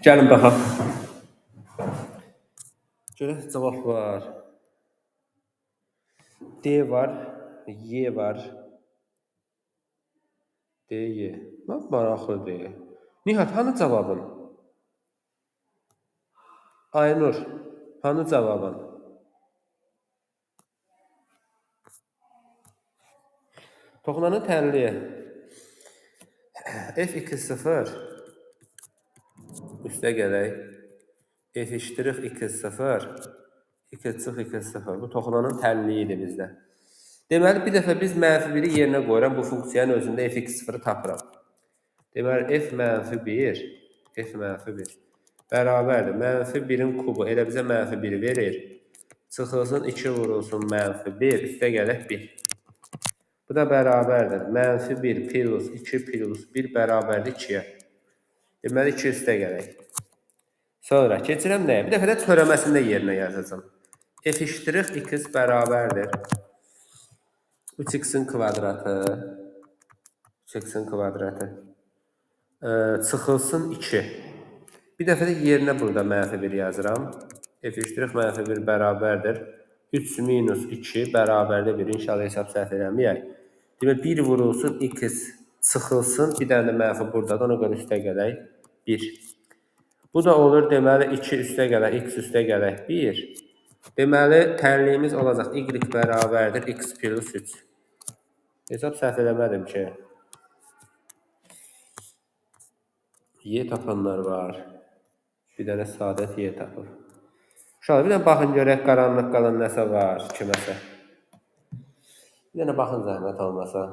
Gəlin baxaq. Görək cavab var. D var, Y var. D, Y. Lap maraqlıdır. Nihat, hanı cavabın? Aynur, hanı cavabın? Toxunanın tənliyi. F2-0 üstə gələk. F'2-0 2-2-0 bu toxunanın tənliyidir bizdə. Deməli, bir dəfə biz -1'i yerinə qoyuram. Bu funksiyanın özündə f(x)-0'ı tapıram. Deməli, f-1 bərabərdir. -1'in kubu elə bizə -1'i verir. Çıxılsın 2 vurulsun -1 üstə gələk 1. Bu da bərabərdir. -1 plus 2 plus 1 bərabərdir 2'yə. Deməli, 2 üstə gələk. Sonra keçirəm nəyə? Bir dəfə də törəməsində yerinə yazacağım. F'(x) bərabərdir 3x'in kvadratı 3x'in kvadratı çıxılsın 2. Bir dəfə də yerinə burada -1 yazıram. F'(-1) bərabərdir 3 minus 2 bərabərdir 1. İnşallah hesab səhv eləməyək. Deməli, 1 vurulsun x çıxılsın. Bir dənə də mənfi buradadır. Ona görə üstə gələk 1. Bu da olur deməli 2 üstə gələk, x üstə gələk 1. Deməli tənliyimiz olacaq y bərabərdir x plus 3. Hesab səhv eləmədim ki. Y tapanlar var. Bir dənə sadət Y tapır. Uşaqlar bir dənə baxın görək qaranlıq qalan nəsə var kiməsə. Bir dənə baxın zəhmət olmasa.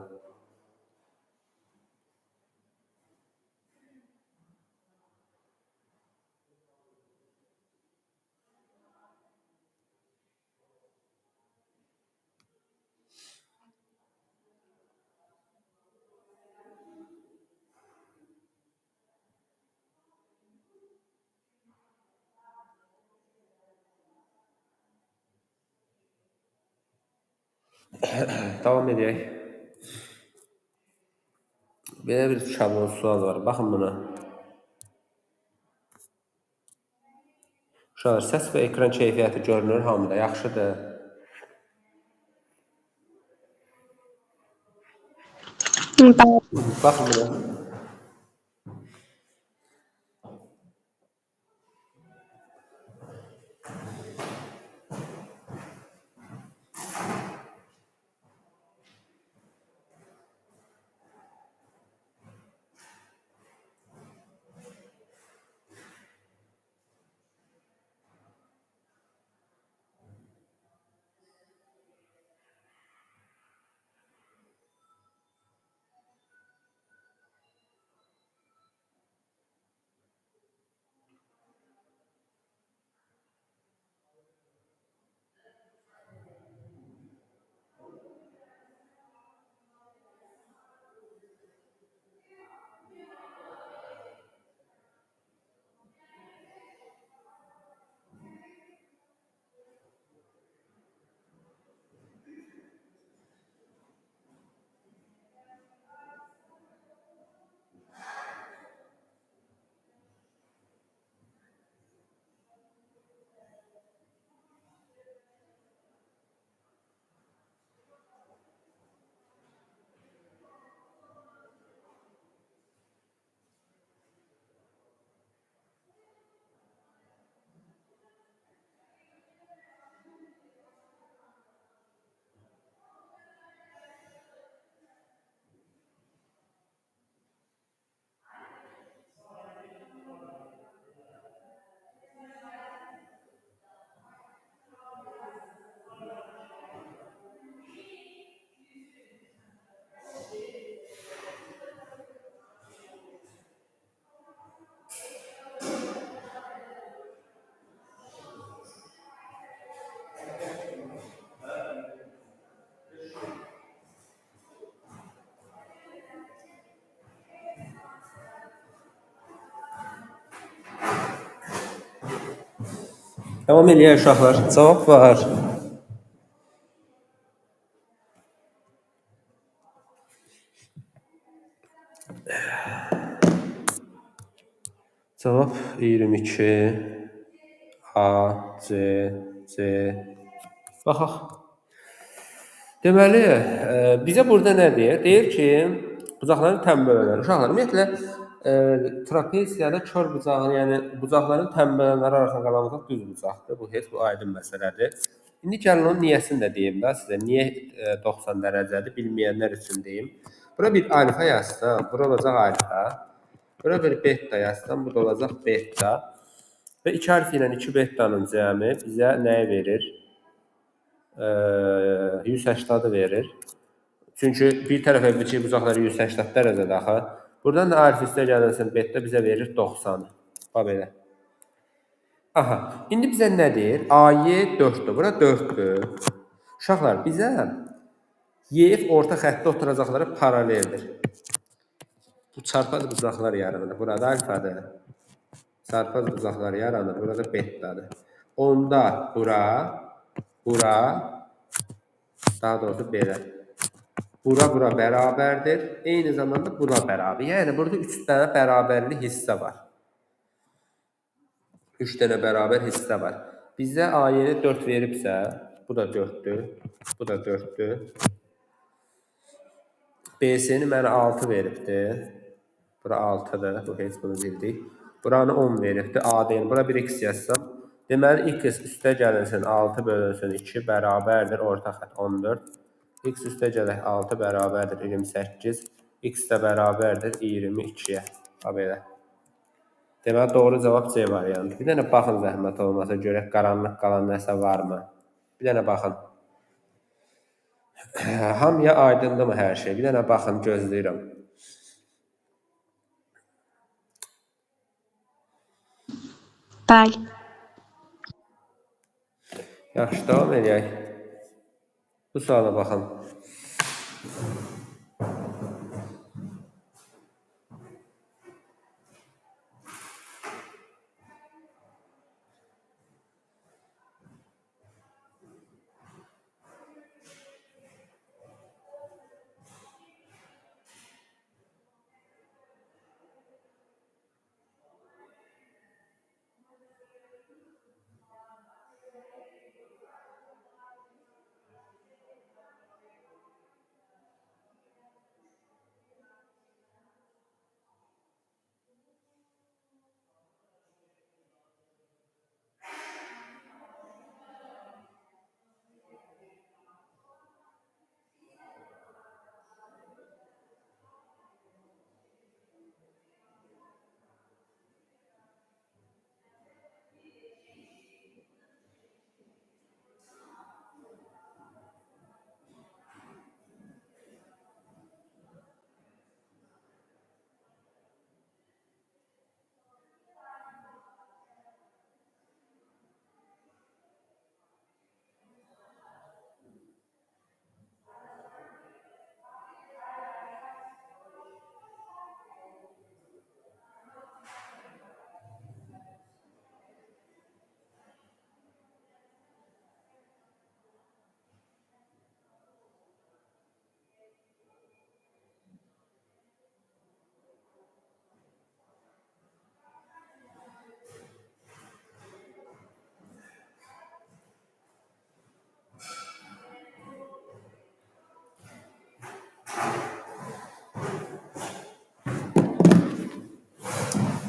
Davam edək. Belə bir şablon sual var. Baxın buna. Uşaqlar, səs və ekran keyfiyyəti görünür hamıda. Yaxşıdır. Baxın buna. Davam eləyək uşaqlar. Cavab var. Cavab 22. A, C, C. Baxaq. Deməli, bizə burada nə deyir? Deyir ki, bucaqların tənbələnləri. Uşaqlar, ümumiyyətlə, trapeziyada kör bucağın, yəni bucaqların tənbələnləri arasında qalan bucaq düz bucaqdır. Bu heç bu aydın məsələdir. İndi gəlin onun niyəsini də deyim də sizə. Niyə 90 dərəcədir bilməyənlər üçün deyim. Bura bir alfa yazsam, bura olacaq alfa. Bura bir beta yazsam, bu da olacaq beta. Və 2 alfa ilə 2 betanın cəmi bizə nəyi verir? 180 verir. Çünki bir tərəfə biçik bucaqları 180 dərəcədə axı. Buradan da alfa üstə gəlirsən beta bizə verir 90. Bax belə. Aha, indi bizə nə deyir? AY 4-dür. Bura 4-dür. Uşaqlar, bizə YF orta xəttdə oturacaqlara paraleldir. Bu çarpaz bucaqlar yaranır. Burada alfadır. Çarpaz bucaqlar yaranır. Burada betadır. Onda bura, daha doğrusu belə. Bura bərabərdir. Eyni zamanda bura bərabər. Yəni, burada 3 dənə bərabərli hissə var. 3 dənə bərabər hissə var. Bizə AY-ni 4 veribsə, bu da 4-dür, bu da 4-dür. BC-ni mənə 6 veribdir. Bura 6-dır, bu heç bunu bildik. Buranı 10 veribdir. AD-ni bura 1x yazsam. Deməli, x üstə gəlinsin 6 bölünsün 2 bərabərdir. Orta xət 14. X üstə gələk 6 bərabərdir 28. X də bərabərdir 22-yə. Ha, belə. Deməli, doğru cavab C variantı. Bir dənə baxın zəhmət olmasa, görək qaranlıq qalan nəsə varmı? Bir dənə baxın. Hamıya aydındır mı hər şey? Bir dənə baxın, gözləyirəm. Bəli. Yaxşı, davam edək. Bu suala baxın.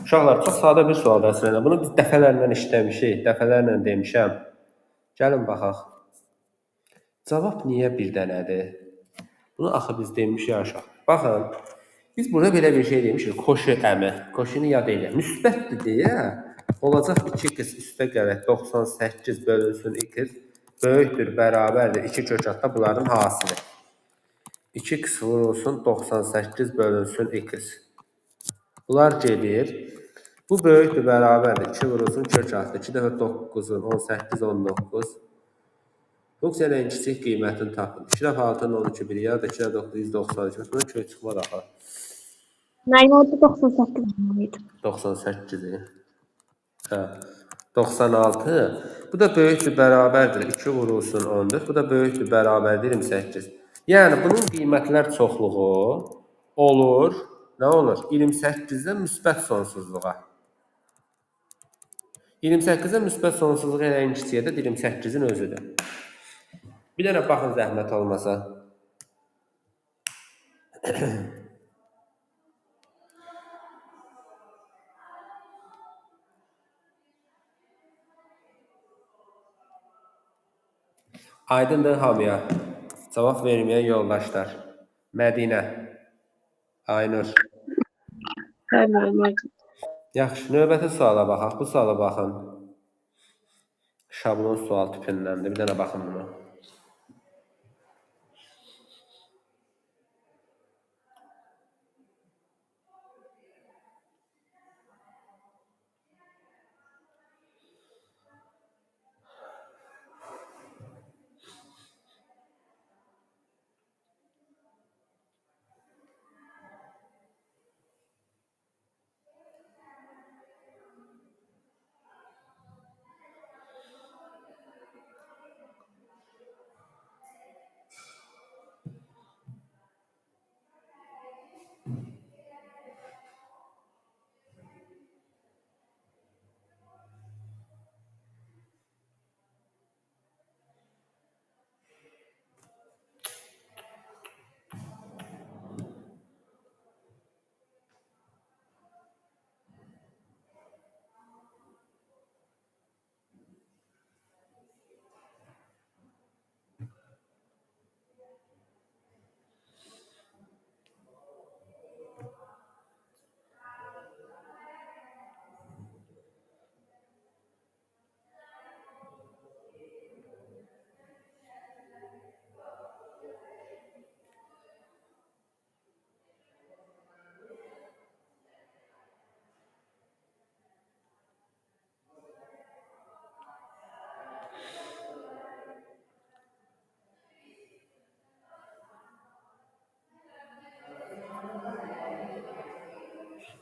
Uşaqlar, çox sadə bir sualdır əslində. Bunu biz dəfələrlə işləmişik, dəfələrlə demişəm. Gəlin baxaq. Cavab niyə bir dənədir? Bunu axı biz demişik aşağı. Baxın, biz burada belə bir şey demişik. Koşu əmi. Koşunu yad edək. Müsbətdir deyə olacaq 2x üstə gələk 98 bölünsün 2 böyükdür, bərabərdir. 2 kök altda bunların hasili. 2x vurulsun 98 bölünsün 2. Bunlar gedir. Bu böyükdür, bərabərdir. 2 vurulsun kök altda. 2 dəfə 9'un 18, 19. Funksiyanın ən kiçik qiymətini tapın. 2 dəfə 6'nın 12 biri ya da 2 dəfə 9, 192. Buna kök çıxmaz axı. Mənim orada 98 idi. 98-i. Hə. 96. Bu da böyükdür, bərabərdir. 2 vurulsun 14. Bu da böyükdür, bərabərdir 28. Yəni, bunun qiymətlər çoxluğu olur. Nə olur? 28-dən müsbət sonsuzluğa. 28-dən müsbət sonsuzluğa elə ən kiçiyə də 28-in özüdür. Bir dənə baxın zəhmət olmasa. Aydındır hamıya. Cavab verməyən yoldaşlar. Mədinə. Aynur. Bəli. Yaxşı, növbəti suala baxaq. Bu suala baxın. Şablon sual tipindəndir. Bir dənə baxın buna.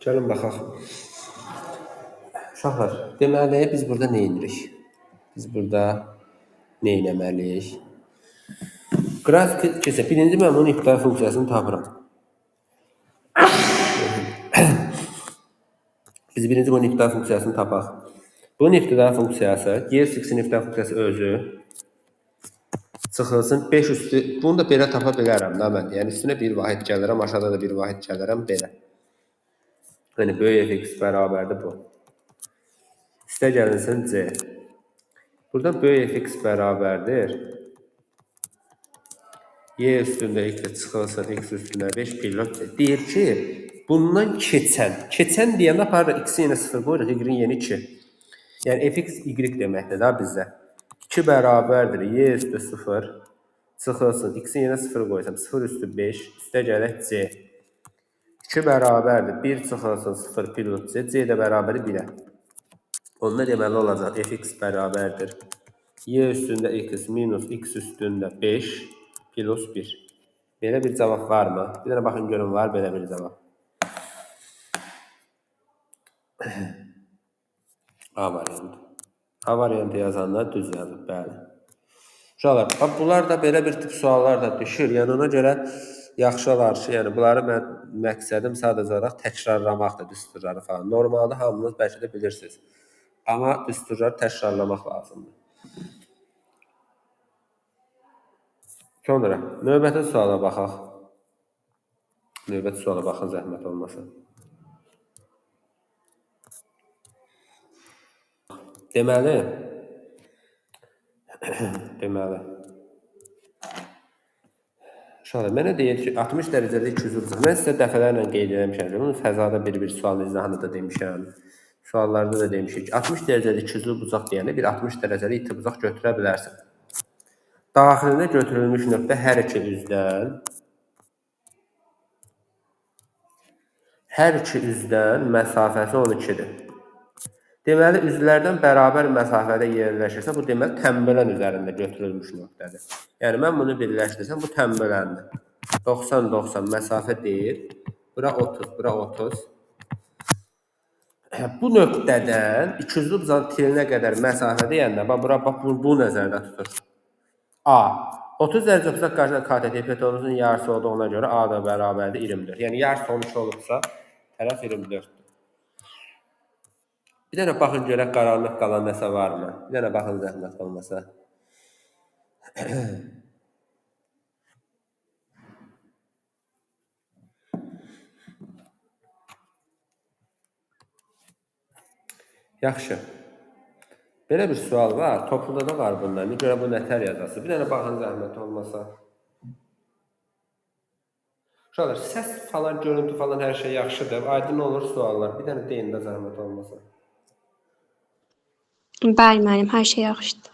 Gəlin baxaq. Uşaqlar, deməli biz burada nə edirik? Biz burada nə etməliyik? Qrafik keçə. Birinci mən bunun iptal funksiyasını tapıram. Biz birinci bunun iptal funksiyasını tapaq. Bunun iptal funksiyası, y(x)in iptal funksiyası özü çıxılsın 5 üstü. Bunu da belə tapa bilərəm da mən. Yəni üstünə bir vahid gəlirəm, aşağıda da bir vahid gəlirəm belə. Yəni böyük f(x) bərabərdir bu. İstə gəlinsin c. Buradan böyük f(x) bərabərdir. Y üstündə x çıxılsın x üstündə 5 pilot c. Deyir ki, bundan keçən deyəndə aparır x-i yenə 0 qoyuruq, y-in yeni 2. Yəni fx y deməkdir da bizdə. 2 bərabərdir y üstü 0 çıxılsın x-i yenə 0 qoysam 0 üstü 5 üstə gələk c. 2 bərabərdir 1 çıxılsın 0 pilot c. C də bərabər 1-ə. Onda deməli olacaq fx bərabərdir y üstündə x minus x üstündə 5 plus 1. Belə bir cavab varmı? Bir dənə baxın görün var belə bir cavab. A variantı. A variantı yazanlar düz yazıb, bəli. Uşaqlar, bunlar da belə bir tip suallar da düşür. Yəni ona görə yaxşı olar ki, yəni bunları mən məqsədim sadəcə olaraq təkrarlamaqdır düsturları falan. Normalda hamınız bəlkə də bilirsiniz. Amma düsturları təkrarlamaq lazımdır. Sonra növbəti suala baxaq. Növbəti suala baxın zəhmət olmasa. Deməli uşaqlar, mənə deyir ki, 60 dərəcədə 200 vuracaq. Mən sizə dəfələrlə qeyd eləmişəm ki, bunu fəzada bir sual izahını da demişəm. Suallarda da demişik ki, 60 dərəcədə 200 bucaq deyəndə bir 60 dərəcəli iti bucaq götürə bilərsən. Daxilində götürülmüş nöqtə hər iki üzdən məsafəsi 12-dir. Deməli, üzlərdən bərabər məsafədə yerləşirsə, bu deməli tənbələn üzərində götürülmüş nöqtədir. Yəni, mən bunu birləşdirsəm, bu tənbələndir. 90-90 məsafə deyil. Bura 30, bura 30. Bu nöqtədən 200 bucağın tilinə qədər məsafə deyəndə, bura bu nəzərdə tutur. A. 30 dərəcə bucaq qarşıda katet hipotenuzun yarısı olduğuna görə A da bərabərdir 24. Yəni, yarısı 12 olubsa, tərəf 24-dür. Bir dənə baxın görək qaranlıq qalan nəsə varmı? Bir dənə baxın zəhmət olmasa. Yaxşı. Belə bir sual var. Topluda da var bundan. Görə bu nətər yazası. Bir dənə baxın zəhmət olmasa. Uşaqlar, səs falan, görüntü falan hər şey yaxşıdır. Aydın olur suallar. Bir dənə deyin də zəhmət olmasa. Bəli, müəllim, hər şey yaxşıdır.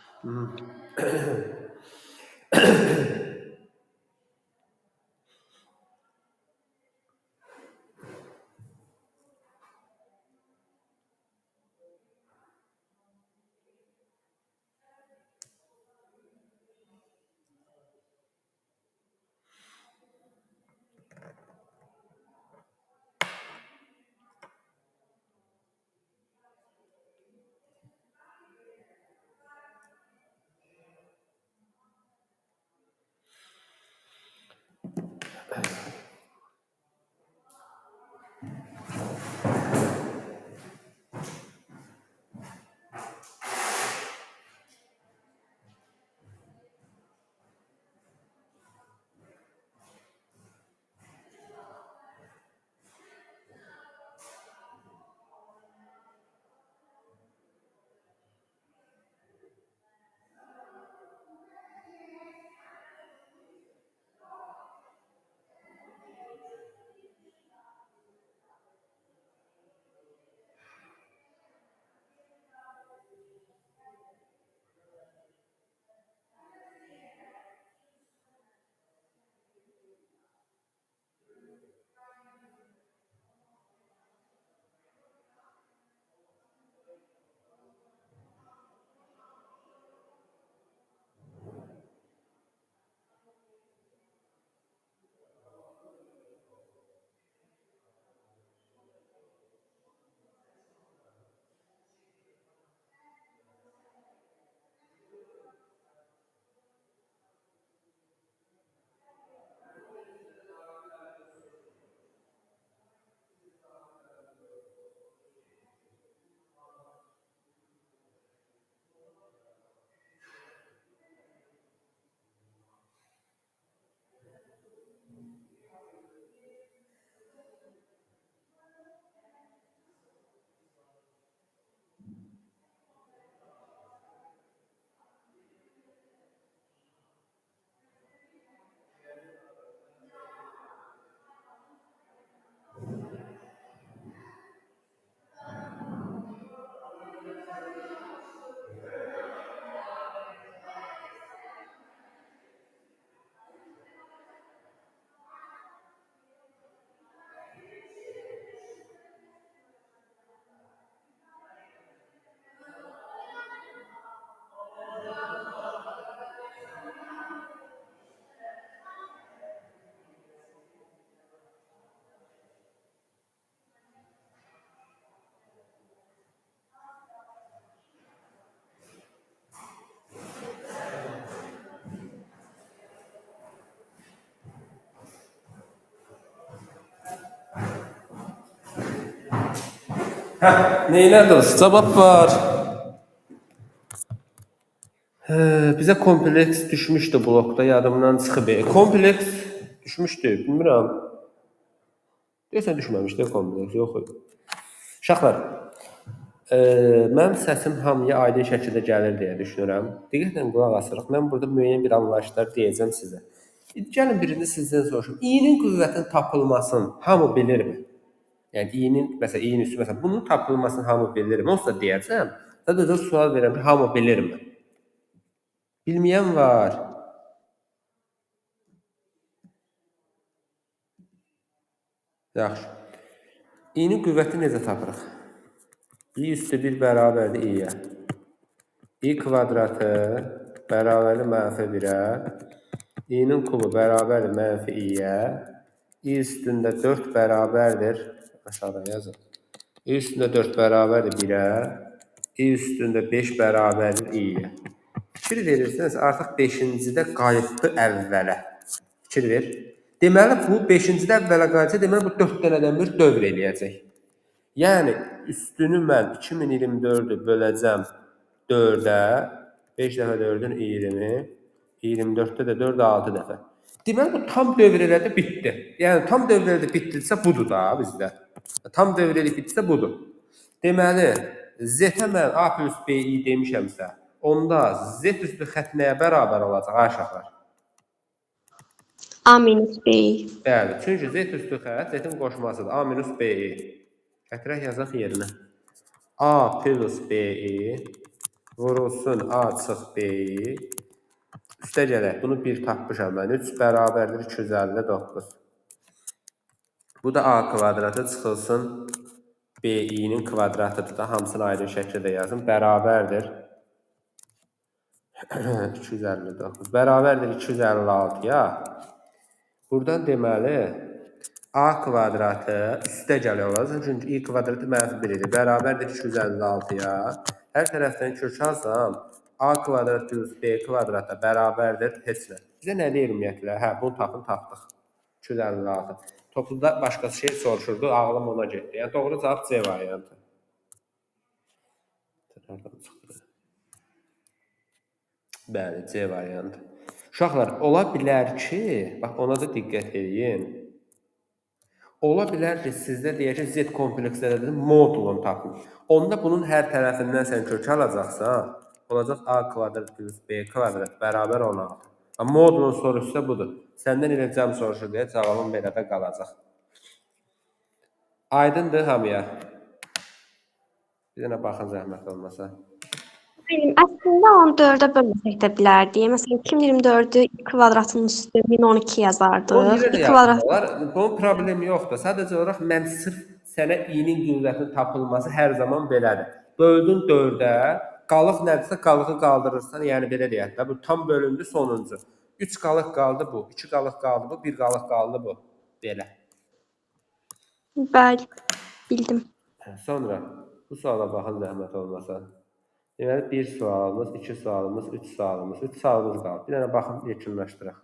Neynədir? Cavab var. Bizə kompleks düşmüşdü blokda, yadımdan çıxıb. Kompleks düşmüşdü, bilmirəm. Deyəsən düşməmişdi kompleks, yox idi. Uşaqlar, mənim səsim hamıya aydın şəkildə gəlir deyə düşünürəm. Diqqətlə qulaq asırıq. Mən burada müəyyən bir anlayışlar deyəcəm sizə. Gəlin birini sizdən soruşum. İyinin qüvvətin tapılmasını hamı bilirmi? Yəni iyinin, məsələn, iyin üstü, məsələn, bunun tapılmasını hamı bilirmi? Onsuz da deyəcəm. Sadəcə sual verirəm ki, hamı bilirmi? Bilməyən var. Yaxşı. İyinin qüvvətini necə tapırıq? İ üstü 1 bərabərdir i'yə. İ kvadratı bərabərdir -1-ə. İ'nin kubu bərabərdir -i'yə. İ üstündə 4 bərabərdir. Aşağıdan yazın. İ üstündə 4 bərabərdir 1-ə. İ üstündə 5 bərabərdir i'yə. Fikir verirsiniz, artıq 5-cidə qayıtdı əvvələ. Fikir ver. Deməli, bu 5-cidə əvvələ qayıtsa, deməli, bu 4 dənədən bir dövr eləyəcək. Yəni, üstünü mən 2024-ü böləcəm 4-ə, 5 dəfə 4-ün 20, 24-də də 4 6 dəfə. Deməli, bu tam dövr elədi, bitdi. Yəni, tam dövr elədi, bitdirsə budur da bizdə. Tam dövr elədi, bitdirsə budur. Deməli, z-ə mən a plus b-i demişəmsə, onda z üstü xətt nəyə bərabər olacaq, aşağılar? A minus B. Bəli, çünki z üstü xətt z-in qoşmasıdır. A minus b-i. Gətirək yazaq yerinə. A plus b-i vurulsun a çıx b-i. Üstə gələk. Bunu 1 tapmışam mən. 3 bərabərdir 259. Bu da a kvadratı çıxılsın b-inin kvadratıdır da. Hamısını aydın şəkildə yazın. Bərabərdir 259. Bərabərdir 256-ya. Buradan deməli a kvadratı üstə gələ olacaq. Çünki i kvadratı -1 idi. Bərabərdir 256-ya. Hər tərəfdən kök alsam a kvadrat plus b kvadrata bərabərdir heç nə. Bizə nə deyir ümumiyyətlə? Hə, bunu tapdıq. 256. Topluda başqa şey soruşurdu, ağlım ona getdi. Yəni doğru cavab C variantı. Bəli, C variantı. Uşaqlar, ola bilər ki, bax ona da diqqət edin. Ola bilər ki, sizdə deyək ki, Z komplekslərdə modulunu tapın. Onda bunun hər tərəfindən sən kök alacaqsan, olacaq a kvadrat plus b kvadrat bərabər 16. Modulun sorusu budur. Səndən elə cəm soruşur deyə cavabın belə də qalacaq. Aydındır hamıya. Bir dənə baxın zəhmət olmasa. Əslində 14-ə bölməsək də bilərdik. Məsələn, 2024-ü kvadratının üstü 1012 yazardıq. O yerə də yazırlar. Bunun problemi yoxdur. Sadəcə olaraq mən sırf sənə i'nin qüvvətinin tapılması hər zaman belədir. Böldün 4-ə, qalıq nədirsə qalığı qaldırırsan, yəni belə deyək də, bu tam bölündü sonuncu. 3 qalıq qaldı bu, 2 qalıq qaldı bu, 1 qalıq qaldı bu. Belə. Bəli, bildim. Sonra bu suala baxın zəhmət olmasa. Deməli, 1 sualımız, 2 sualımız, 3 sualımız, 3 sualımız qaldı. Bir dənə baxın, yekunlaşdıraq.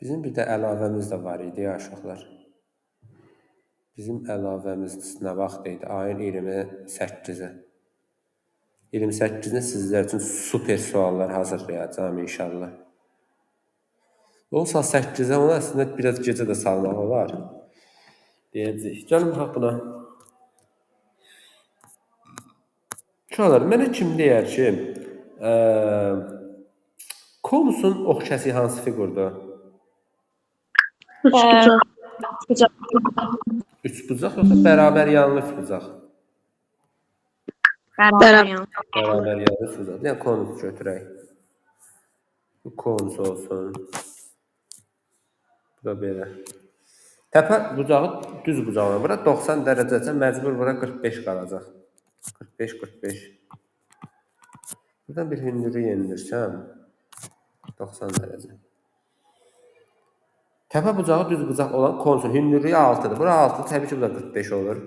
Bizim bir də əlavəmiz də var idi ya uşaqlar. Bizim əlavəmiz nə vaxt idi? Ayın 28-i. 28-də sizlər üçün super suallar hazırlayacağım inşallah. Olsa 8-ə ona əslində biraz gecə də salmaq olar. Deyəcək. Gəlin baxaq buna. Uşaqlar, mənə kim deyər ki, konusun ox kəsi hansı fiqurdur? Üçbucaq. Bucaq. Üçbucaq yoxsa bərabər yanlı üçbucaq? Bərabər yəni. Bərabər yanlı üçbucaq. Yəni konus götürək. Bu konus olsun. Bu da belə. Təpə bucağı düz bucağına. Bura 90 dərəcəsə məcbur bura 45 qalacaq. 45-45. Buradan bir hündürlük yenidirsəm 90 dərəcə. Təpə bucağı düz bucaq olan konsul hündürlüyü 6-dır. Bura 6, təbii ki, bu da 45 olur.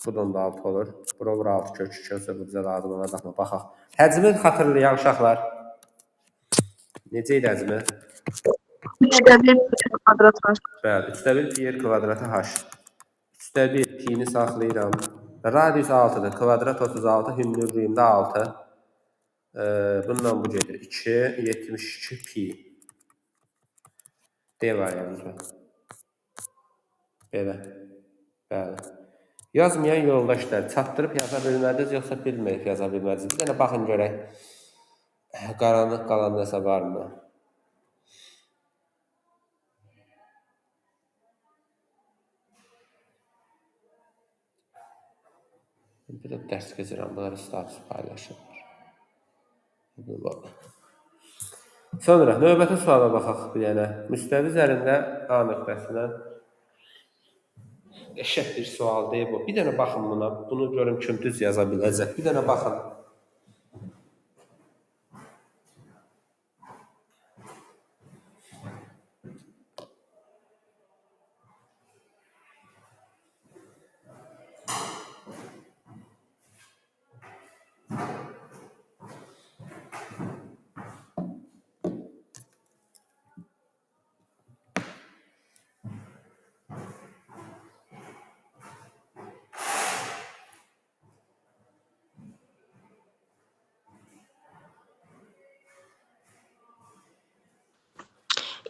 Bu da onda 6 olur. Bura 6 kök 2 olsa bu bizə lazım olacaqmı? Baxaq. Həcmi xatırlayaq uşaqlar. Necə idi həcmi? 3/1 kvadrat var. Bəli, 3/1 pi kvadratı h. 3/1 pi-ni saxlayıram. Radius 6-dır. Kvadrat 36, hündürlüyüm də 6. Bundan bu gedir. 2, 72 pi. D variantı. Belə. Bəli. Yazmayan yoldaşlar, çatdırıb yaza bilmədiniz, yoxsa bilməyib yaza bilmədiniz? Bir dənə baxın görək. Qaranlıq qalan nəsə varmı? Bir də dərs keçirəm, bunları status paylaşırlar. Sonra növbəti suala baxaq bir dənə. Müstəvi üzərində A nöqtəsindən qəşəng bir sual deyib bu. Bir dənə baxın buna. Bunu görüm kim düz yaza biləcək. Bir dənə baxın.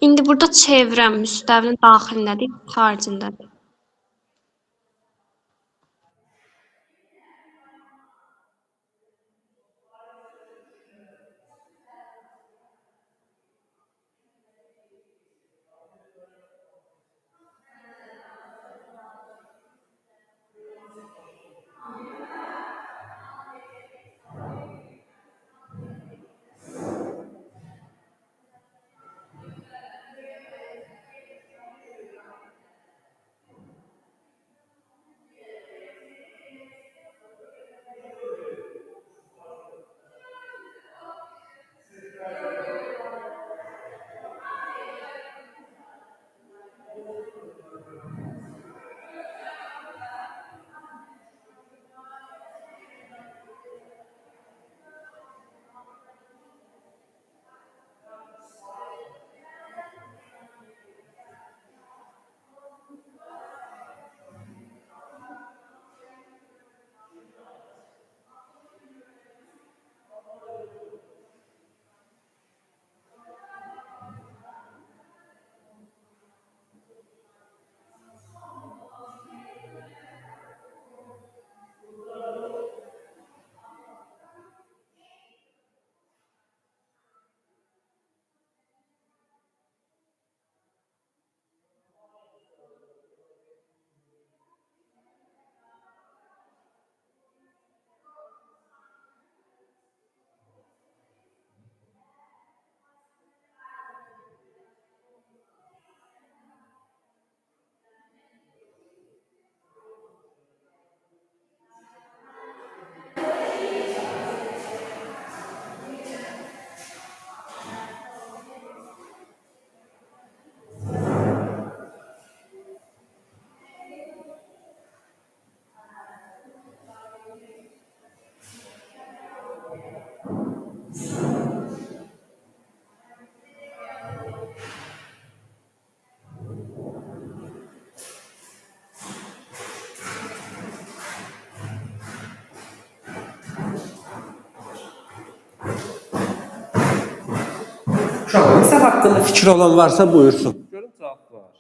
İndi burada çevrəm müstəvinin daxilindədir, xaricindədir. Uşaqlar, məsəl haqqında fikir olan varsa buyursun. Görüm cavab var.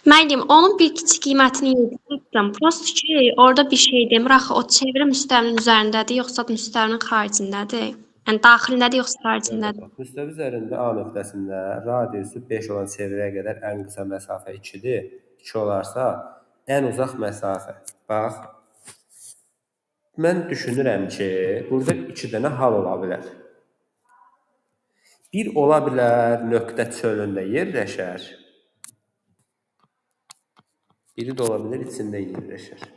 Müəllim, onun bir kiçik qiymətini yetirirəm. Prosta ki, orada bir şey demir. Axı o çevrə müstəvinin üzərindədir, yoxsa müstəvinin xaricindədir? Yəni daxilindədir, yoxsa xaricindədir? Müstəvi üzərində A nöqtəsində radiusu 5 olan çevrəyə qədər ən qısa məsafə 2-dir. 2 olarsa, ən uzaq məsafə. Bax, mən düşünürəm ki, burada 2 dənə hal ola bilər. Bir ola bilər nöqtə çölündə yerləşər. Biri də ola bilər içində yerləşər.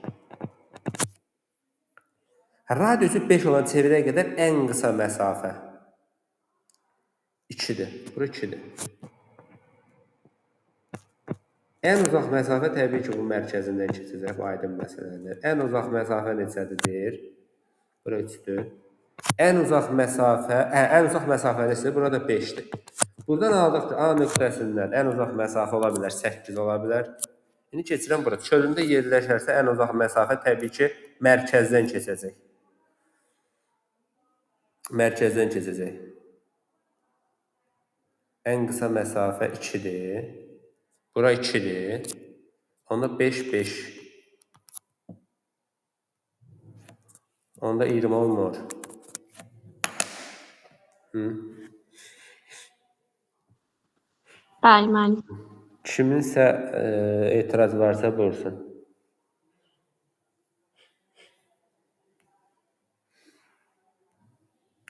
Radiusu 5 olan çevrəyə qədər ən qısa məsafə 2-dir. Bura 2-dir. Ən uzaq məsafə təbii ki, bu mərkəzindən keçəcək, bu aydın məsələdir. Ən uzaq məsafə neçədir? Bura 3-dür. Ən uzaq məsafə neçədir? Burada 5-dir. Buradan aldıqdır A nöqtəsindən ən uzaq məsafə ola bilər 8 ola bilər. İndi keçirəm bura. Çölündə yerləşərsə ən uzaq məsafə təbii ki, mərkəzdən keçəcək. Mərkəzdən keçəcək. Ən qısa məsafə 2-dir. Bura 2-dir. Onda 5, 5. Onda 20 olmur. Bəli, müəllim. Kiminsə etiraz varsa buyursun.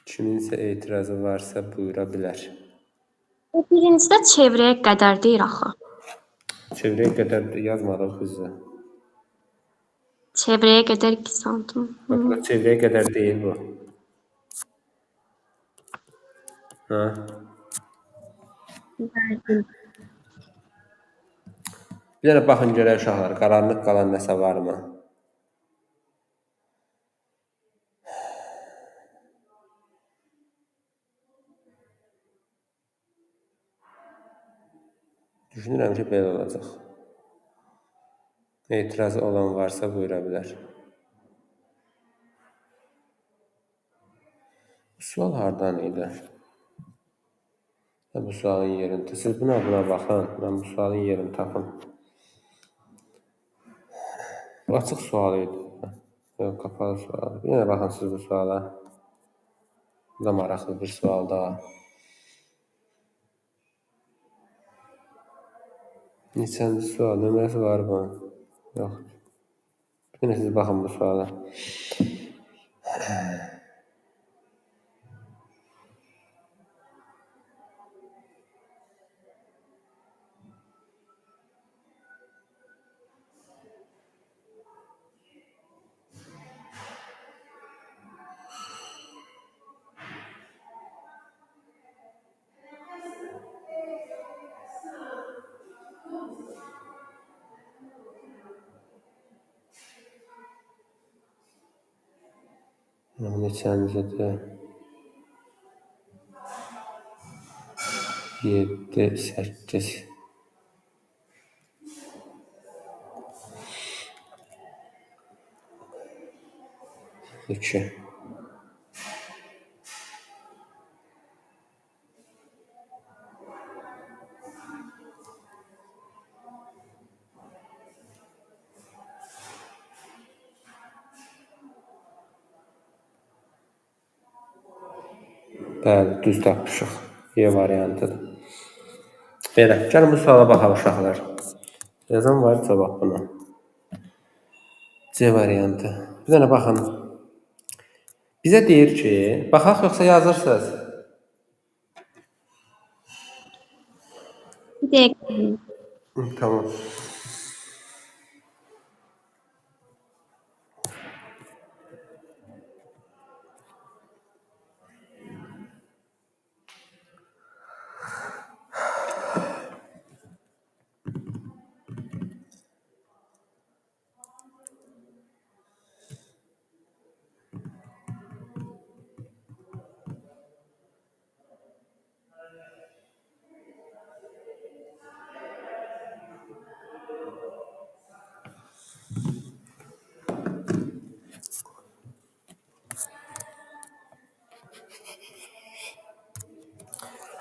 Kiminsə etirazı varsa buyura bilər. Birincidə çevrəyə qədər deyir axı. Çevrəyə qədər yazmadıq bizdə. Çevrəyə qədər 2 santim. Bax, çevrəyə qədər deyil bu. Ha? Bəli. Bir dənə baxın görək uşaqlar, qaranlıq qalan nəsə varmı? Düşünürəm ki, belə olacaq. Etirazı olan varsa buyura bilər. Bu sual hardan idi? Bu sualın yerini. Siz buna baxın. Mən bu sualın yerini tapın. Bu açıq sual idi. Yox, qapalı sual. Bir dənə baxın siz bu suala. Bu da maraqlı bir sual da. Neçənci sual? Nömrəsi var mı? Yox. Bir dənə siz baxın bu suala. Neçəncidir? 7, 8. İki. Bəli, düz tapmışıq. E variantıdır. Belə, gəlin bu suala baxaq uşaqlar. Yazan var cavab buna. C variantı. Bir dənə baxın. Bizə deyir ki, baxaq yoxsa yazırsınız? Bir dəqiqə. Tamam.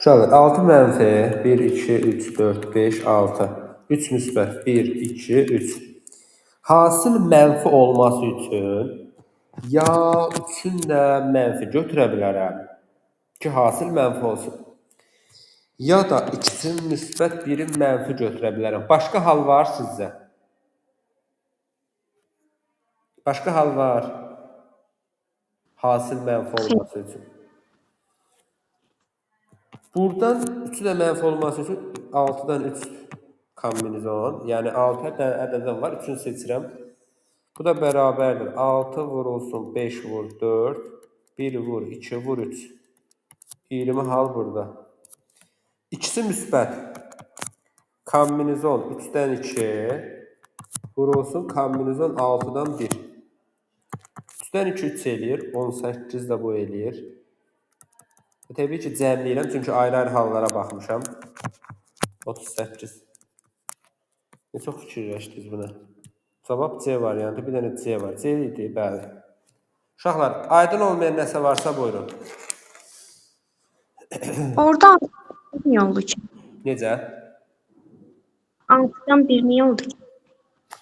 Uşaqlar, 6 mənfi 1, 2, 3, 4, 5, 6. 3 müsbət 1, 2, 3. Hasil mənfi olması üçün ya 3-ün də mənfi götürə bilərəm ki, hasil mənfi olsun. ya da ikisinin müsbət, biri mənfi götürə bilərəm. Başqa hal var sizcə? Başqa hal var. Hasil mənfi olması üçün. Buradan 3-ü də mənfi olması üçün 6-dan 3 kombinizon. Yəni 6 ədədim var. 3-ünü seçirəm. Bu da bərabərdir. 6 vurulsun 5 vur 4. 1 vur 2 vur 3. 20 hal burada. İkisi müsbət. Kombinizon 3-dən 2 vurulsun kombinizon 6-dan 1. 3-dən 2 3 eləyir. 18 də bu eləyir. Təbii ki, cəmləyirəm, çünki ayrı-ayrı hallara baxmışam. 38. Ne çox fikirləşdiniz buna. Cavab C variantı, bir dənə C var. C idi, bəli. Uşaqlar, aydın olmayan nəsə varsa buyurun. Orada 6'dan niye oldu ki? Necə? 6'dan 1 niye oldu ki?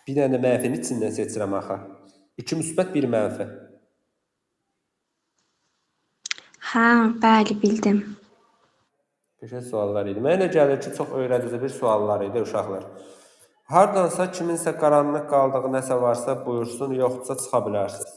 Bir dənə də mənfinin içindən seçirəm axı. 2 müsbət, 1 mənfi. Hə, bəli, bildim. Qəşəng suallar idi. Mənə elə gəlir ki, çox öyrədici bir suallar idi uşaqlar. Hardansa kiminsə qaranlıq qaldığı nəsə varsa buyursun, yoxsa çıxa bilərsiniz.